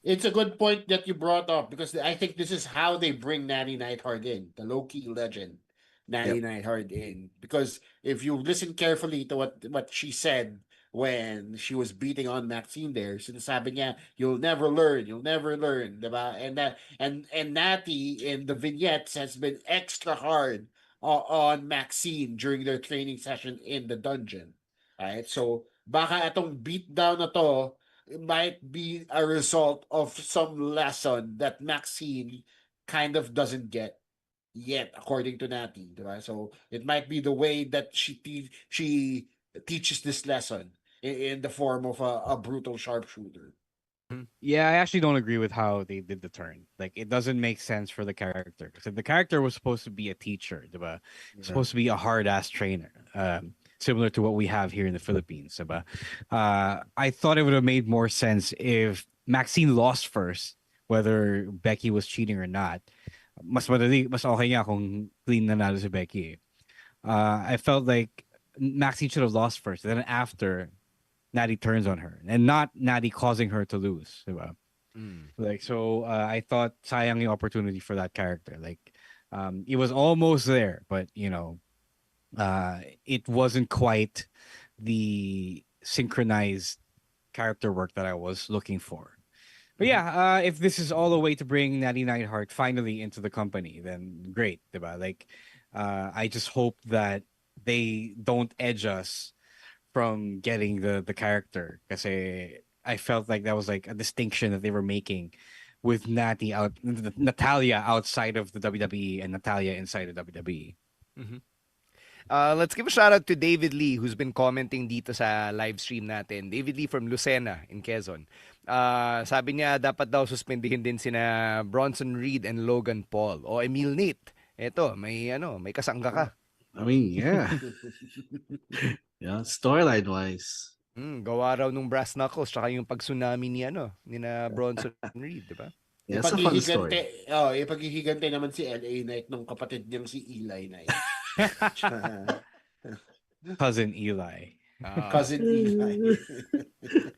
It's a good point that you brought up because I think this is how they bring Natty Neidhart in, the low-key legend, Natty Neidhart in. Because if you listen carefully to what she said when she was beating on Maxine there, sinasabi niya, you'll never learn, diba? And Natty in the vignettes has been extra hard on Maxine during their training session in the dungeon. Right? So baka itong beatdown na to, it might be a result of some lesson that Maxine kind of doesn't get yet, according to Natty. Right? So it might be the way that she teaches this lesson in the form of a brutal sharpshooter. Yeah, I actually don't agree with how they did the turn. Like, it doesn't make sense for the character. Because the character was supposed to be a teacher, diba? Supposed to be a hard-ass trainer. Similar to what we have here in the Philippines. Diba? I thought it would have made more sense if Maxine lost first, whether Becky was cheating or not. Mas okay nga kung clean nanalo si Becky. I felt like Maxine should have lost first. And then after, Natty turns on her. And not Natty causing her to lose. Diba? I thought sayang yung opportunity for that character. It was almost there, but, it wasn't quite the synchronized character work that I was looking for. But yeah, if this is all the way to bring Natty Neidhart finally into the company, then great, diba? I just hope that they don't edge us from getting the character. Because I felt like that was like a distinction that they were making with Natalya outside of the WWE and Natalya inside the WWE. Mm-hmm. Let's give a shout out to David Lee, who's been commenting dito sa live stream natin. David Lee from Lucena in Quezon. Sabi niya dapat daw suspendihin din sina Bronson Reed and Logan Paul o Emil Nate. Eto, may kasangga ka. I mean, yeah. Yeah, storyline wise. Gawa raw nung brass knuckles tsaka yung pag-tsunami ni na Bronson Reed, di ba? Yeah, it's a fun story. Ipaghihigante naman si LA Knight nung kapatid niyang si Eli Knight. Cousin Eli. Cousin Eli.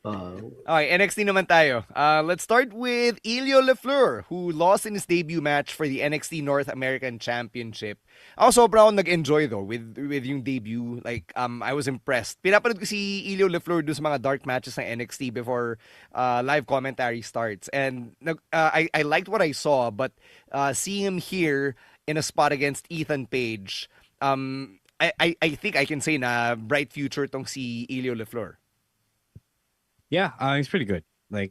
Okay, NXT naman tayo. Let's start with Elio Lafleur, who lost in his debut match for the NXT North American Championship. Ako sobra akong nag-enjoy though with yung debut. I was impressed. Pinapanood ko si Elio Lafleur do sa mga dark matches ng NXT before live commentary starts. And I liked what I saw, but seeing him here in a spot against Ethan Page, I think I can say na bright future tong si Elio Lafleur. Yeah, he's pretty good.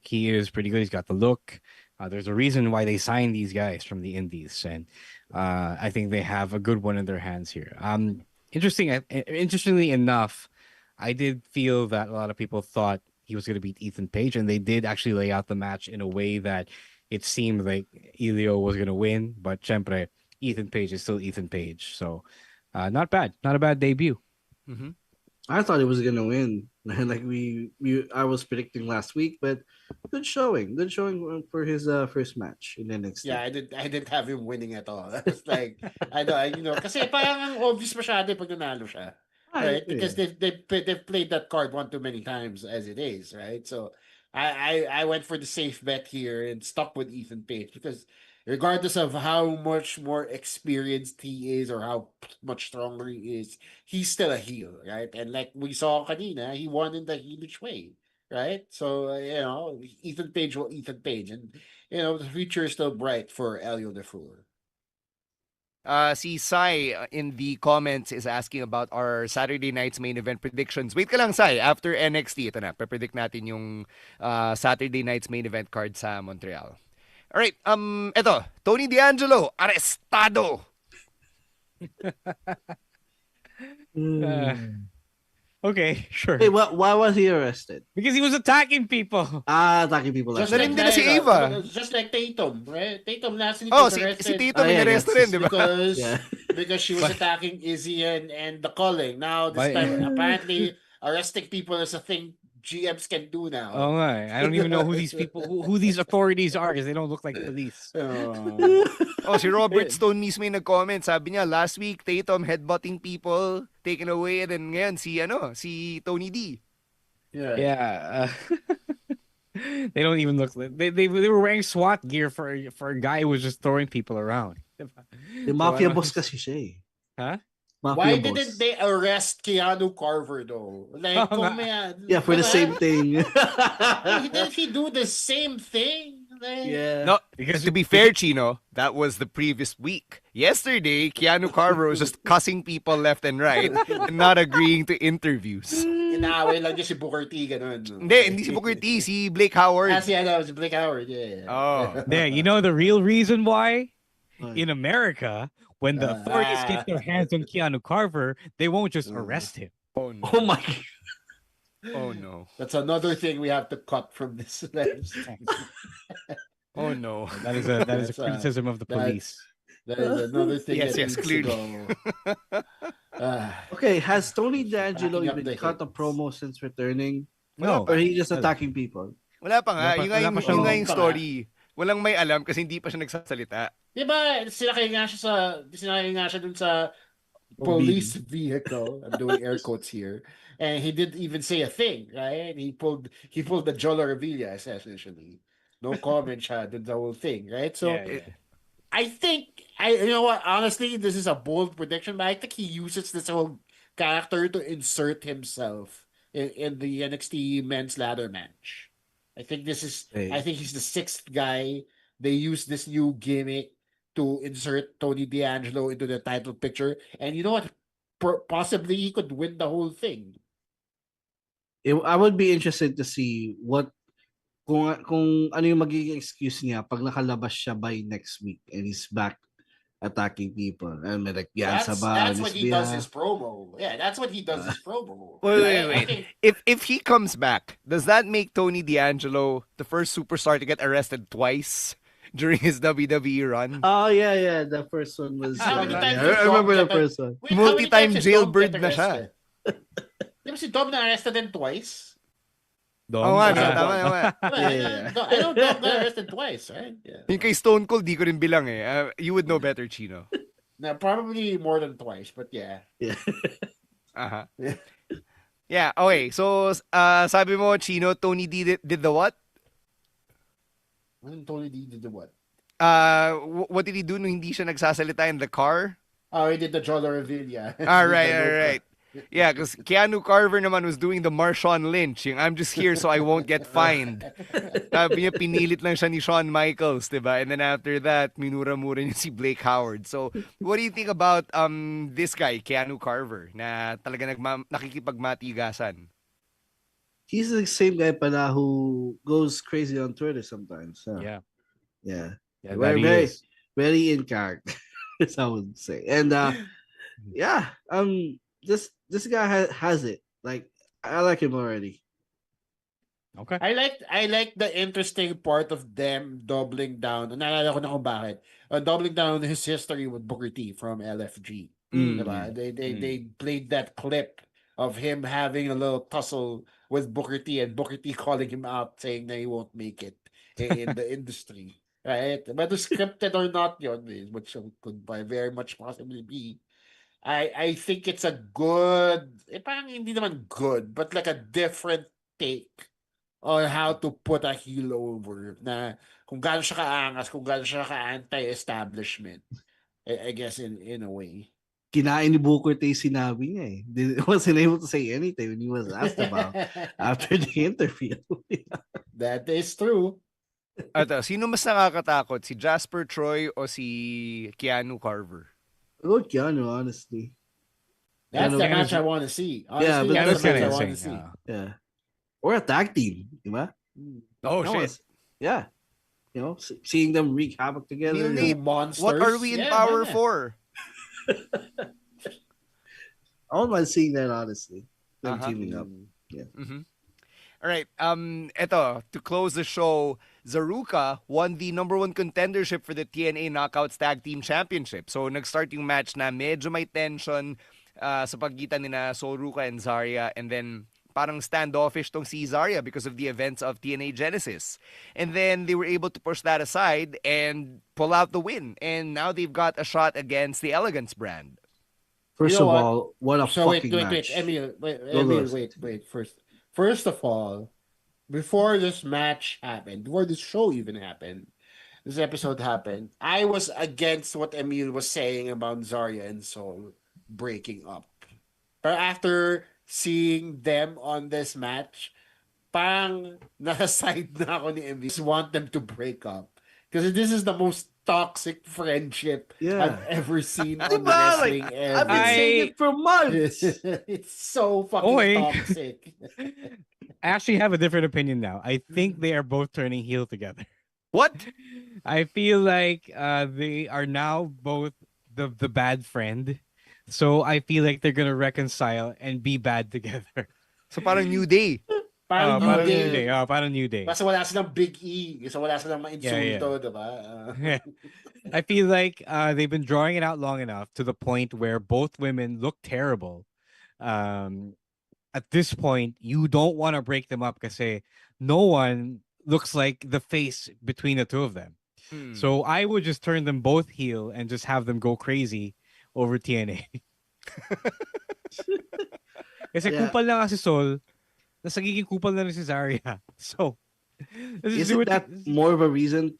He is pretty good. He's got the look. There's a reason why they signed these guys from the indies, and I think they have a good one in their hands here. Interestingly enough, I did feel that a lot of people thought he was going to beat Ethan Page, and they did actually lay out the match in a way that it seemed like Elio was going to win, but syempre, Ethan Page is still Ethan Page. So not bad. Not a bad debut. Mm-hmm. I thought he was going to win. like I was predicting last week, but good showing for his first match in NXT. Yeah, I didn't have him winning at all. I was like, I know, kasi parang obvious masyado pag nanalo siya. Right? Because they've played that card one too many times as it is, right? So I went for the safe bet here and stuck with Ethan Page because regardless of how much more experienced he is or how much stronger he is, he's still a heel, right? And like we saw kanina, he won in the heelish way, right? So Ethan Page will Ethan Page, and the future is still bright for Elio Defur. Si Sai in the comments is asking about our Saturday night's main event predictions. Wait ka lang, Sai. After NXT, ito na. Predict natin yung Saturday night's main event card sa Montreal. Alright, ito. Tony D'Angelo, arestado! Okay, sure. Hey, why was he arrested? Because he was attacking people. Attacking people. Just like si Ava. Just like Tatum, right? Tatum last week was arrested. Si Tatum in-arresto rin, di ba? Because she was attacking Izzy and the calling. Now, this time, apparently, arresting people is a thing GMs can do now. Oh my! I don't even know who these people, who these authorities are, because they don't look like police. Si Robert Stone mismo yung nag-comment. Sabi niya, last week, Tatum headbutting people, taken away, and then ngayon, si Tony D. Yeah. They don't even look like... They were wearing SWAT gear for a guy who was just throwing people around. The mafia boss kasi siya eh. Huh? Why didn't they arrest Keanu Carver though? Like, for the same thing. Did he do the same thing? Like, No, because to be fair, Chino, that was the previous week. Yesterday, Keanu Carver was just cussing people left and right and not agreeing to interviews. Inaway lang niya si Booker T, ganun. Hindi si Booker T, si Blake Howard. Si Blake Howard, yeah. Oh. There, you know the real reason why? In America, when the authorities get their hands on Keanu Carver, they won't just arrest him. Oh no. Oh my God. Oh no. That's another thing we have to cut from this. Oh no. That is a criticism of the police. That is another thing. Yes, clearly. Okay, has Tony D'Angelo even cut a promo since returning? No. Or he just attacking people? Wala pa nga. Yung nga yung story. Walang may alam kasi hindi pa siya nagsasalita. Diba, sinakay nga siya dun sa police vehicle. I'm doing air quotes here. And he didn't even say a thing, right? He pulled the Jolo Revilla, essentially. No comment siya dun the whole thing, right? So, I think, you know what, honestly, this is a bold prediction, but I think he uses this whole character to insert himself in the NXT men's ladder match. I think he's the sixth guy. They use this new gimmick to insert Tony D'Angelo into the title picture. And you know what? Possibly he could win the whole thing. I would be interested to see kung ano yung magiging excuse niya pag nakalabas siya by next week and he's back attacking people. I mean, like, that's what he does his promo. Yeah, that's what he does his promo. Wait. If he comes back, does that make Tony D'Angelo the first superstar to get arrested twice during his WWE run? Oh, yeah. The first one was... I remember the first one. Multi-time jailbird na siya. Di ba si Dom na-arrested din twice? Tama. I know Dom got arrested twice, right? Yeah. Yung kay Stone Cold, di ko rin bilang eh. You would know better, Chino. No, probably more than twice, but yeah. Yeah, okay. So, sabi mo, Chino, Tony D did the what? Tony D did the what? What did he do nung hindi siya nagsasalita in the car? Oh, he did the Jolo Revilla. All right. Yeah, because Keanu Carver naman was doing the Marshawn Lynch. Yung, I'm just here so I won't get fined. Sabi niya, pinilit lang siya ni Shawn Michaels, diba? And then after that, minura-mura niya si Blake Howard. So, what do you think about this guy, Keanu Carver, na talaga nakikipagmatigasan? He's the same guy pala who goes crazy on Twitter sometimes. So. Yeah. Very in character, as I would say. And this guy has it. Like, I like him already. Okay. I like the interesting part of them doubling down. Naalala ko na kung bakit. Doubling down on his history with Booker T from LFG. Diba? They played that clip of him having a little tussle with Booker T and Booker T calling him out saying that he won't make it in the industry. Right? Whether scripted or not yun, which could very much possibly be. I think it's a good, parang hindi naman good, but like a different take on how to put a heel over na kung gaano siya kaangas, kung gaano siya ka-anti-establishment. I guess in a way. Kinain ni Booker T sinabi niya eh. Wasn't able to say anything when he was asked about after the interview. That is true. Ito, sino mas nakakatakot? Si Jasper Troy o si Keanu Carver? Oh, Keanu, honestly. That's the match I want to see. Honestly, yeah, that's the match I want to see. Yeah. Or a tag team, diba? Oh, shit. Yeah. You know, seeing them wreak havoc together. Monsters. What are we in power for? I don't mind seeing that, honestly. Them teaming up. Yeah. Mm-hmm. All right. Eto, to close the show, Zaruka won the #1 contendership for the TNA Knockouts Tag Team Championship. So, nag-start yung match na medyo may tension sa pagitan nina Soruka and Zarya, and then parang standoffish tong si Zarya because of the events of TNA Genesis. And then they were able to push that aside and pull out the win. And now they've got a shot against the Elegance brand. First of all, what a fucking match. Wait. First of all, before this match happened, before this show even happened, this episode happened, I was against what Emil was saying about Zarya and Sol breaking up. But after seeing them on this match, parang nasa side na ako ni Emil. Just want them to break up. Because this is the most toxic friendship I've ever seen on wrestling ever. I've been saying it for months. It's so fucking toxic. I actually have a different opinion now. I think they are both turning heel together. What? I feel like they are now both the bad friend. So I feel like they're gonna reconcile and be bad together. So parang New Day. Parang New Day. Parang New Day. Kasi wala silang Big E. Kasi wala silang ma-insulto, diba? I feel like they've been drawing it out long enough to the point where both women look terrible. At this point, you don't want to break them up kasi no one looks like the face between the two of them. So I would just turn them both heel and just have them go crazy over TNA. Kasi kupal na nga si Sol, nasagiging kupal na rin si Zarya. So, isn't that more of a reason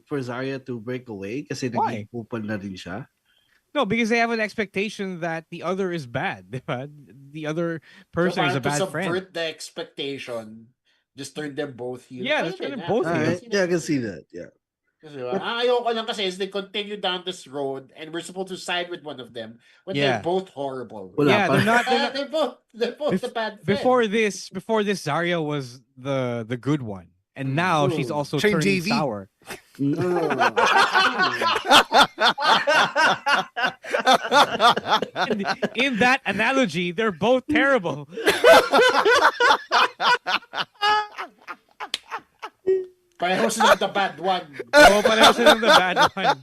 for Zarya to break away? Kasi naging kupal na rin siya. No, because they have an expectation that the other is bad. The other person is a bad friend. To subvert the expectation, just turn them both heel. Yeah, just turn them both heel. Yeah, I can see that. Yeah. Ayoko lang kasi is they continue down this road and we're supposed to side with one of them when they're both horrible. Yeah, they're not they're both the bad friend. Before this, Zarya was the good one. And now she's also turning sour. In that analogy, they're both terrible. Pareho silang the bad one. Oo, pareho silang the bad one.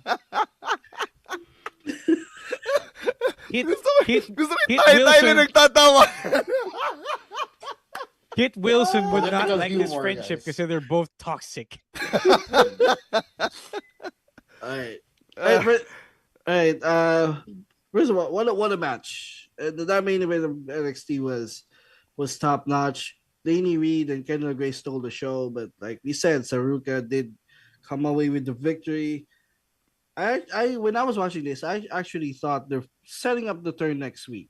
Kit Wilson would not like this friendship because they're both toxic. Alright. First of all, what a match. That main event of NXT was top notch. Laney Reed and Kendall Gray stole the show, but like we said, Saruka did come away with the victory. When I was watching this, I actually thought they're setting up the turn next week.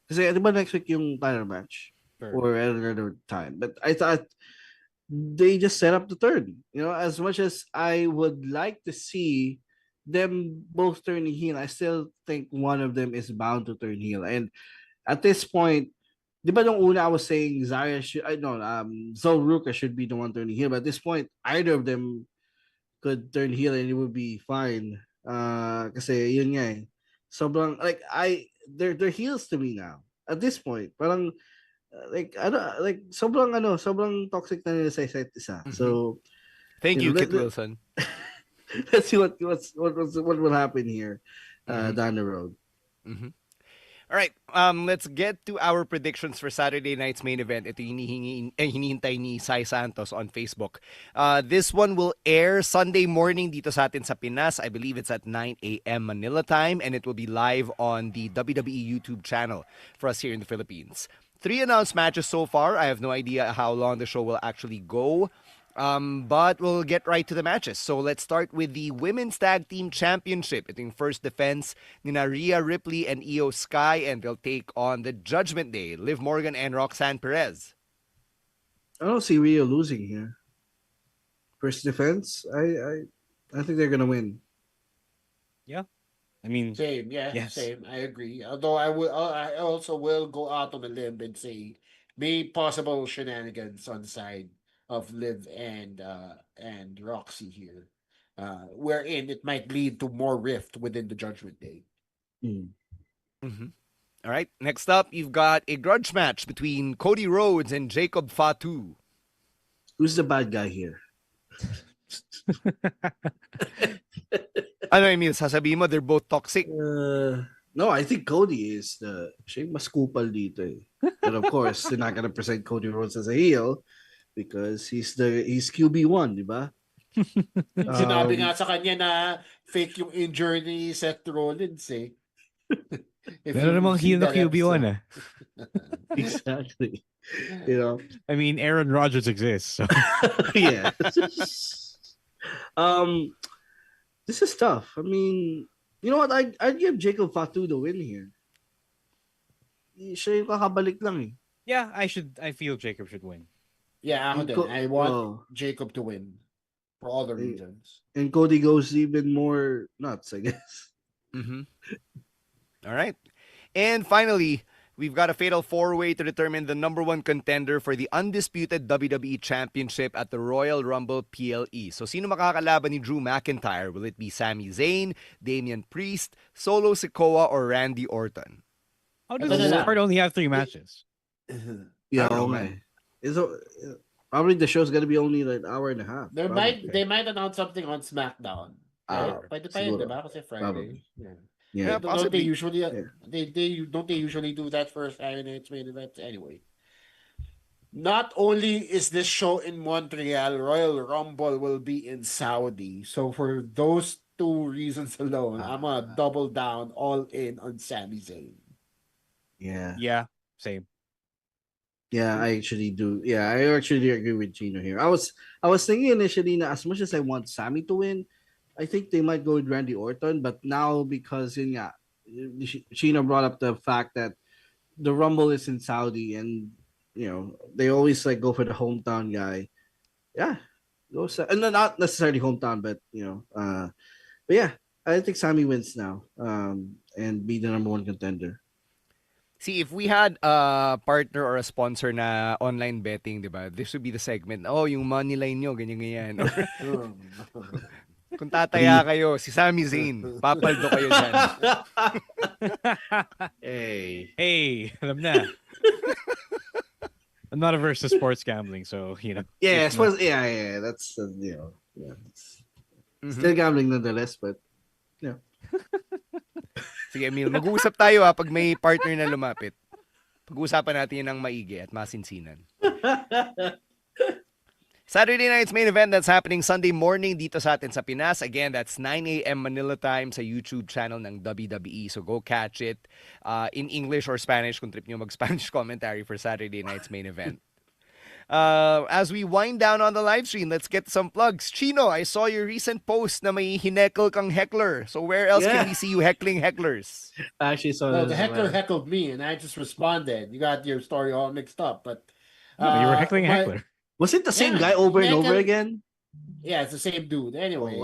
Kasi diba next week yung title match? Or at another time. But I thought they just set up the turn. You know, as much as I would like to see them both turning heel, I still think one of them is bound to turn heel. And at this point, di ba nung una I was saying Zolruka should be the one turning heel, but at this point, either of them could turn heel and it would be fine. Kasi yun nga eh. Sobrang, like, they're heels to me now. At this point, parang, sobrang toxic na nila sa isa't isa. So, thank you, Kit Wilson. Let's see what will happen here down the road. Mm-hmm. All right, let's get to our predictions for Saturday night's main event. Ito hinihintay ni Sai Santos on Facebook. This one will air Sunday morning dito sa atin sa Pinas. I believe it's at 9 a.m. Manila time, and it will be live on the WWE YouTube channel for us here in the Philippines. 3 announced matches so far. I have no idea how long the show will actually go. But we'll get right to the matches. So let's start with the Women's Tag Team Championship. Ito yung first defense ni Rhea Ripley and Io Sky, and they'll take on the Judgment Day, Liv Morgan and Roxanne Perez. I don't see Rhea losing here. First defense, I think they're gonna win. Yeah, I mean, same. Yeah, yes. Same. I agree. Although I also will go out on a limb and say, may possible shenanigans on the side of Liv and Roxy here, wherein it might lead to more rift within the Judgment Day. Mm-hmm. All right, next up, you've got a grudge match between Cody Rhodes and Jacob Fatu. Who's the bad guy here? Ano, Emil, sasabihin mo they're both toxic? No, I think Cody is siya mas kupal dito eh. But of course, they're not gonna present Cody Rhodes as a heel because he's QB1, di ba? Sinabi nga sa kanya na fake yung injury ni Seth Rollins eh. Pero namang heel na QB1 eh. Exactly. You know, I mean, Aaron Rodgers exists. So. Yeah. This is tough. I mean, you know what? I'd give Jacob Fatu the win here. Siya yung kakabalik lang eh. Yeah, I feel Jacob should win. Yeah, I want Jacob to win for all the reasons. And Cody goes even more nuts, I guess. Mm-hmm. All right. And finally, we've got a fatal four-way to determine the number one contender for the undisputed WWE Championship at the Royal Rumble PLE. So, sino makakalaban ni Drew McIntyre? Will it be Sami Zayn, Damian Priest, Solo Sikoa, or Randy Orton? How does this card only have 3 matches? Yeah, okay. Probably the show's gonna be only like an hour and a half. They might announce something on SmackDown. Pwede pa yun, diba? Kasi Friday. Yeah, don't they usually don't they usually do that for Saturday night's main event anyway? Not only is this show in Montreal, Royal Rumble will be in Saudi. So for those 2 reasons alone, I'm gonna double down all in on Sami Zayn. Yeah, same. Yeah, I actually do. Yeah, I actually agree with Gino here. I was thinking initially that as much as I want Sami to win, I think they might go with Randy Orton, but now because Gino brought up the fact that the Rumble is in Saudi and they always like go for the hometown guy. Yeah, no, not necessarily hometown, but but yeah, I think Sami wins now and be the number one contender. See, if we had a partner or a sponsor na online betting, diba, this would be the segment. Oh, yung money line nyo, ganyan-ganyan. Kung tataya kayo, si Sami Zayn, papaldo kayo dyan. Hey, alam na. I'm not averse to sports gambling, so, Yeah, sports, yeah, that's, still gambling nonetheless, but, Sige, Emil, mag-uusap tayo pag may partner na lumapit. Pag-uusapan natin yun ng maigi at masinsinan. Saturday night's main event that's happening Sunday morning dito sa atin sa Pinas. Again, that's 9 a.m. Manila time sa YouTube channel ng WWE. So go catch it in English or Spanish kung trip nyo mag-Spanish commentary for Saturday night's main event. As we wind down on the live stream, let's get some plugs. Chino, I saw your recent post na may hineckle kang heckler. So where else can we see you heckling hecklers? I actually saw the heckler heckled me and I just responded. You got your story all mixed up, but you were heckling a heckler. Was it the same guy over and over again? Yeah, it's the same dude. Anyway,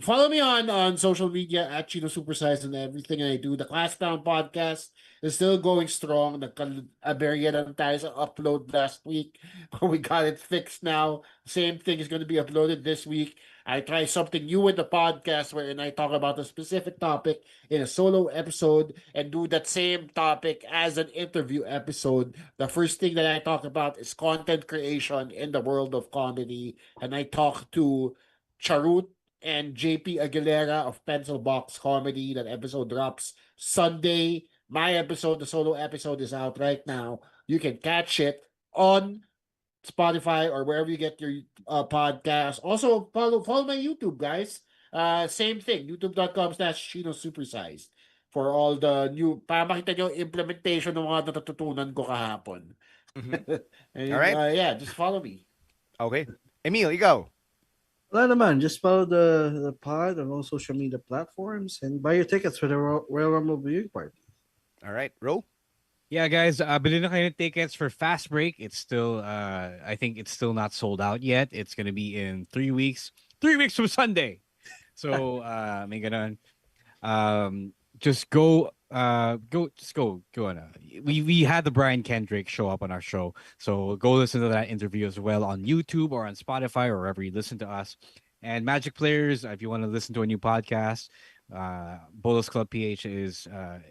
follow me on social media at Chino Supersize and everything I do. The Classdown podcast is still going strong. Nagka-aberya lang tayo sa upload last week, but we got it fixed now. Same thing is going to be uploaded this week. I try something new with the podcast wherein I talk about a specific topic in a solo episode and do that same topic as an interview episode. The first thing that I talk about is content creation in the world of comedy, and I talk to Charut, and JP Aguilera of Pencil Box Comedy. That episode drops Sunday. My episode, the solo episode, is out right now. You can catch it on Spotify or wherever you get your podcast. Also, follow my YouTube, guys. Same thing, youtube.com/Chino Supersized for all the new, para makita nyo implementation ng mga natututunan ko kahapon. And, All right. yeah, just follow me. Okay. Emil, you go. Wala naman, just follow the pod on all social media platforms and buy your tickets for the Royal Rumble viewing party. All right, Ro? Yeah, guys, bilhin na kayo ng tickets for Fast Break. It's still, I think it's still not sold out yet. It's going to be in 3 weeks. 3 weeks from Sunday. So, may ganun. Just go. We had the Brian Kendrick show up on our show, so go listen to that interview as well on YouTube or on Spotify or wherever you listen to us. And Magic Players, if you want to listen to a new podcast, Bolos Club PH is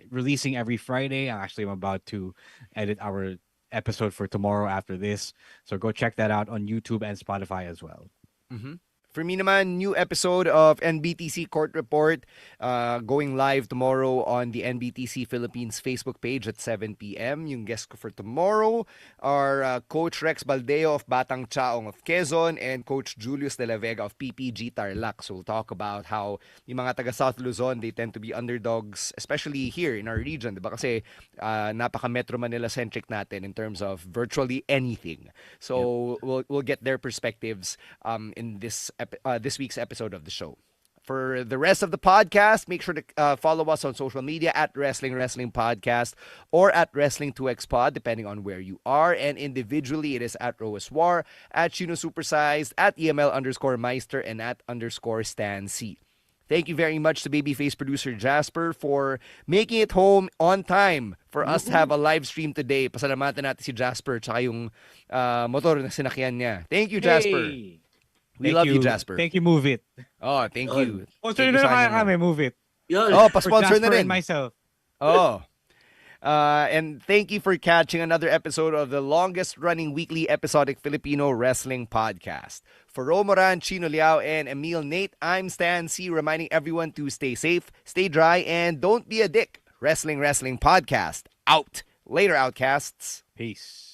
releasing every Friday. I'm about to edit our episode for tomorrow after this, so go check that out on YouTube and Spotify as well. For me naman, new episode of NBTC Court Report going live tomorrow on the NBTC Philippines Facebook page at 7 p.m. Yung guest ko for tomorrow are Coach Rex Baldeo of Batang Chaong of Quezon and Coach Julius De La Vega of PPG Tarlac. So we'll talk about how yung mga taga South Luzon, they tend to be underdogs, especially here in our region. Diba? Kasi napaka-Metro Manila-centric natin in terms of virtually anything. So we'll get their perspectives in this week's episode of the show. For the rest of the podcast, make sure to follow us on social media at Wrestling Podcast or at Wrestling2XPod, depending on where you are. And individually, it is at Roaswar, at Chino Supersized, at EML_Meister, and at _Stan C. Thank you very much to Babyface producer Jasper for making it home on time for us to have a live stream today. Pasalamatan natin si Jasper tsaka yung motor na sinakyan niya. Thank you, Jasper. Hey. We love you, Jasper. Thank you, Move It. Oh, thank you. Sponsor na kaya kami, Move It. Oh, pa-sponsor na rin. And myself. Oh. And thank you for catching another episode of the longest-running weekly episodic Filipino wrestling podcast. For Ro Moran, Chino Liao, and Emil Nate, I'm Stan C, reminding everyone to stay safe, stay dry, and don't be a dick. Wrestling Podcast. Out. Later, Outcasts. Peace.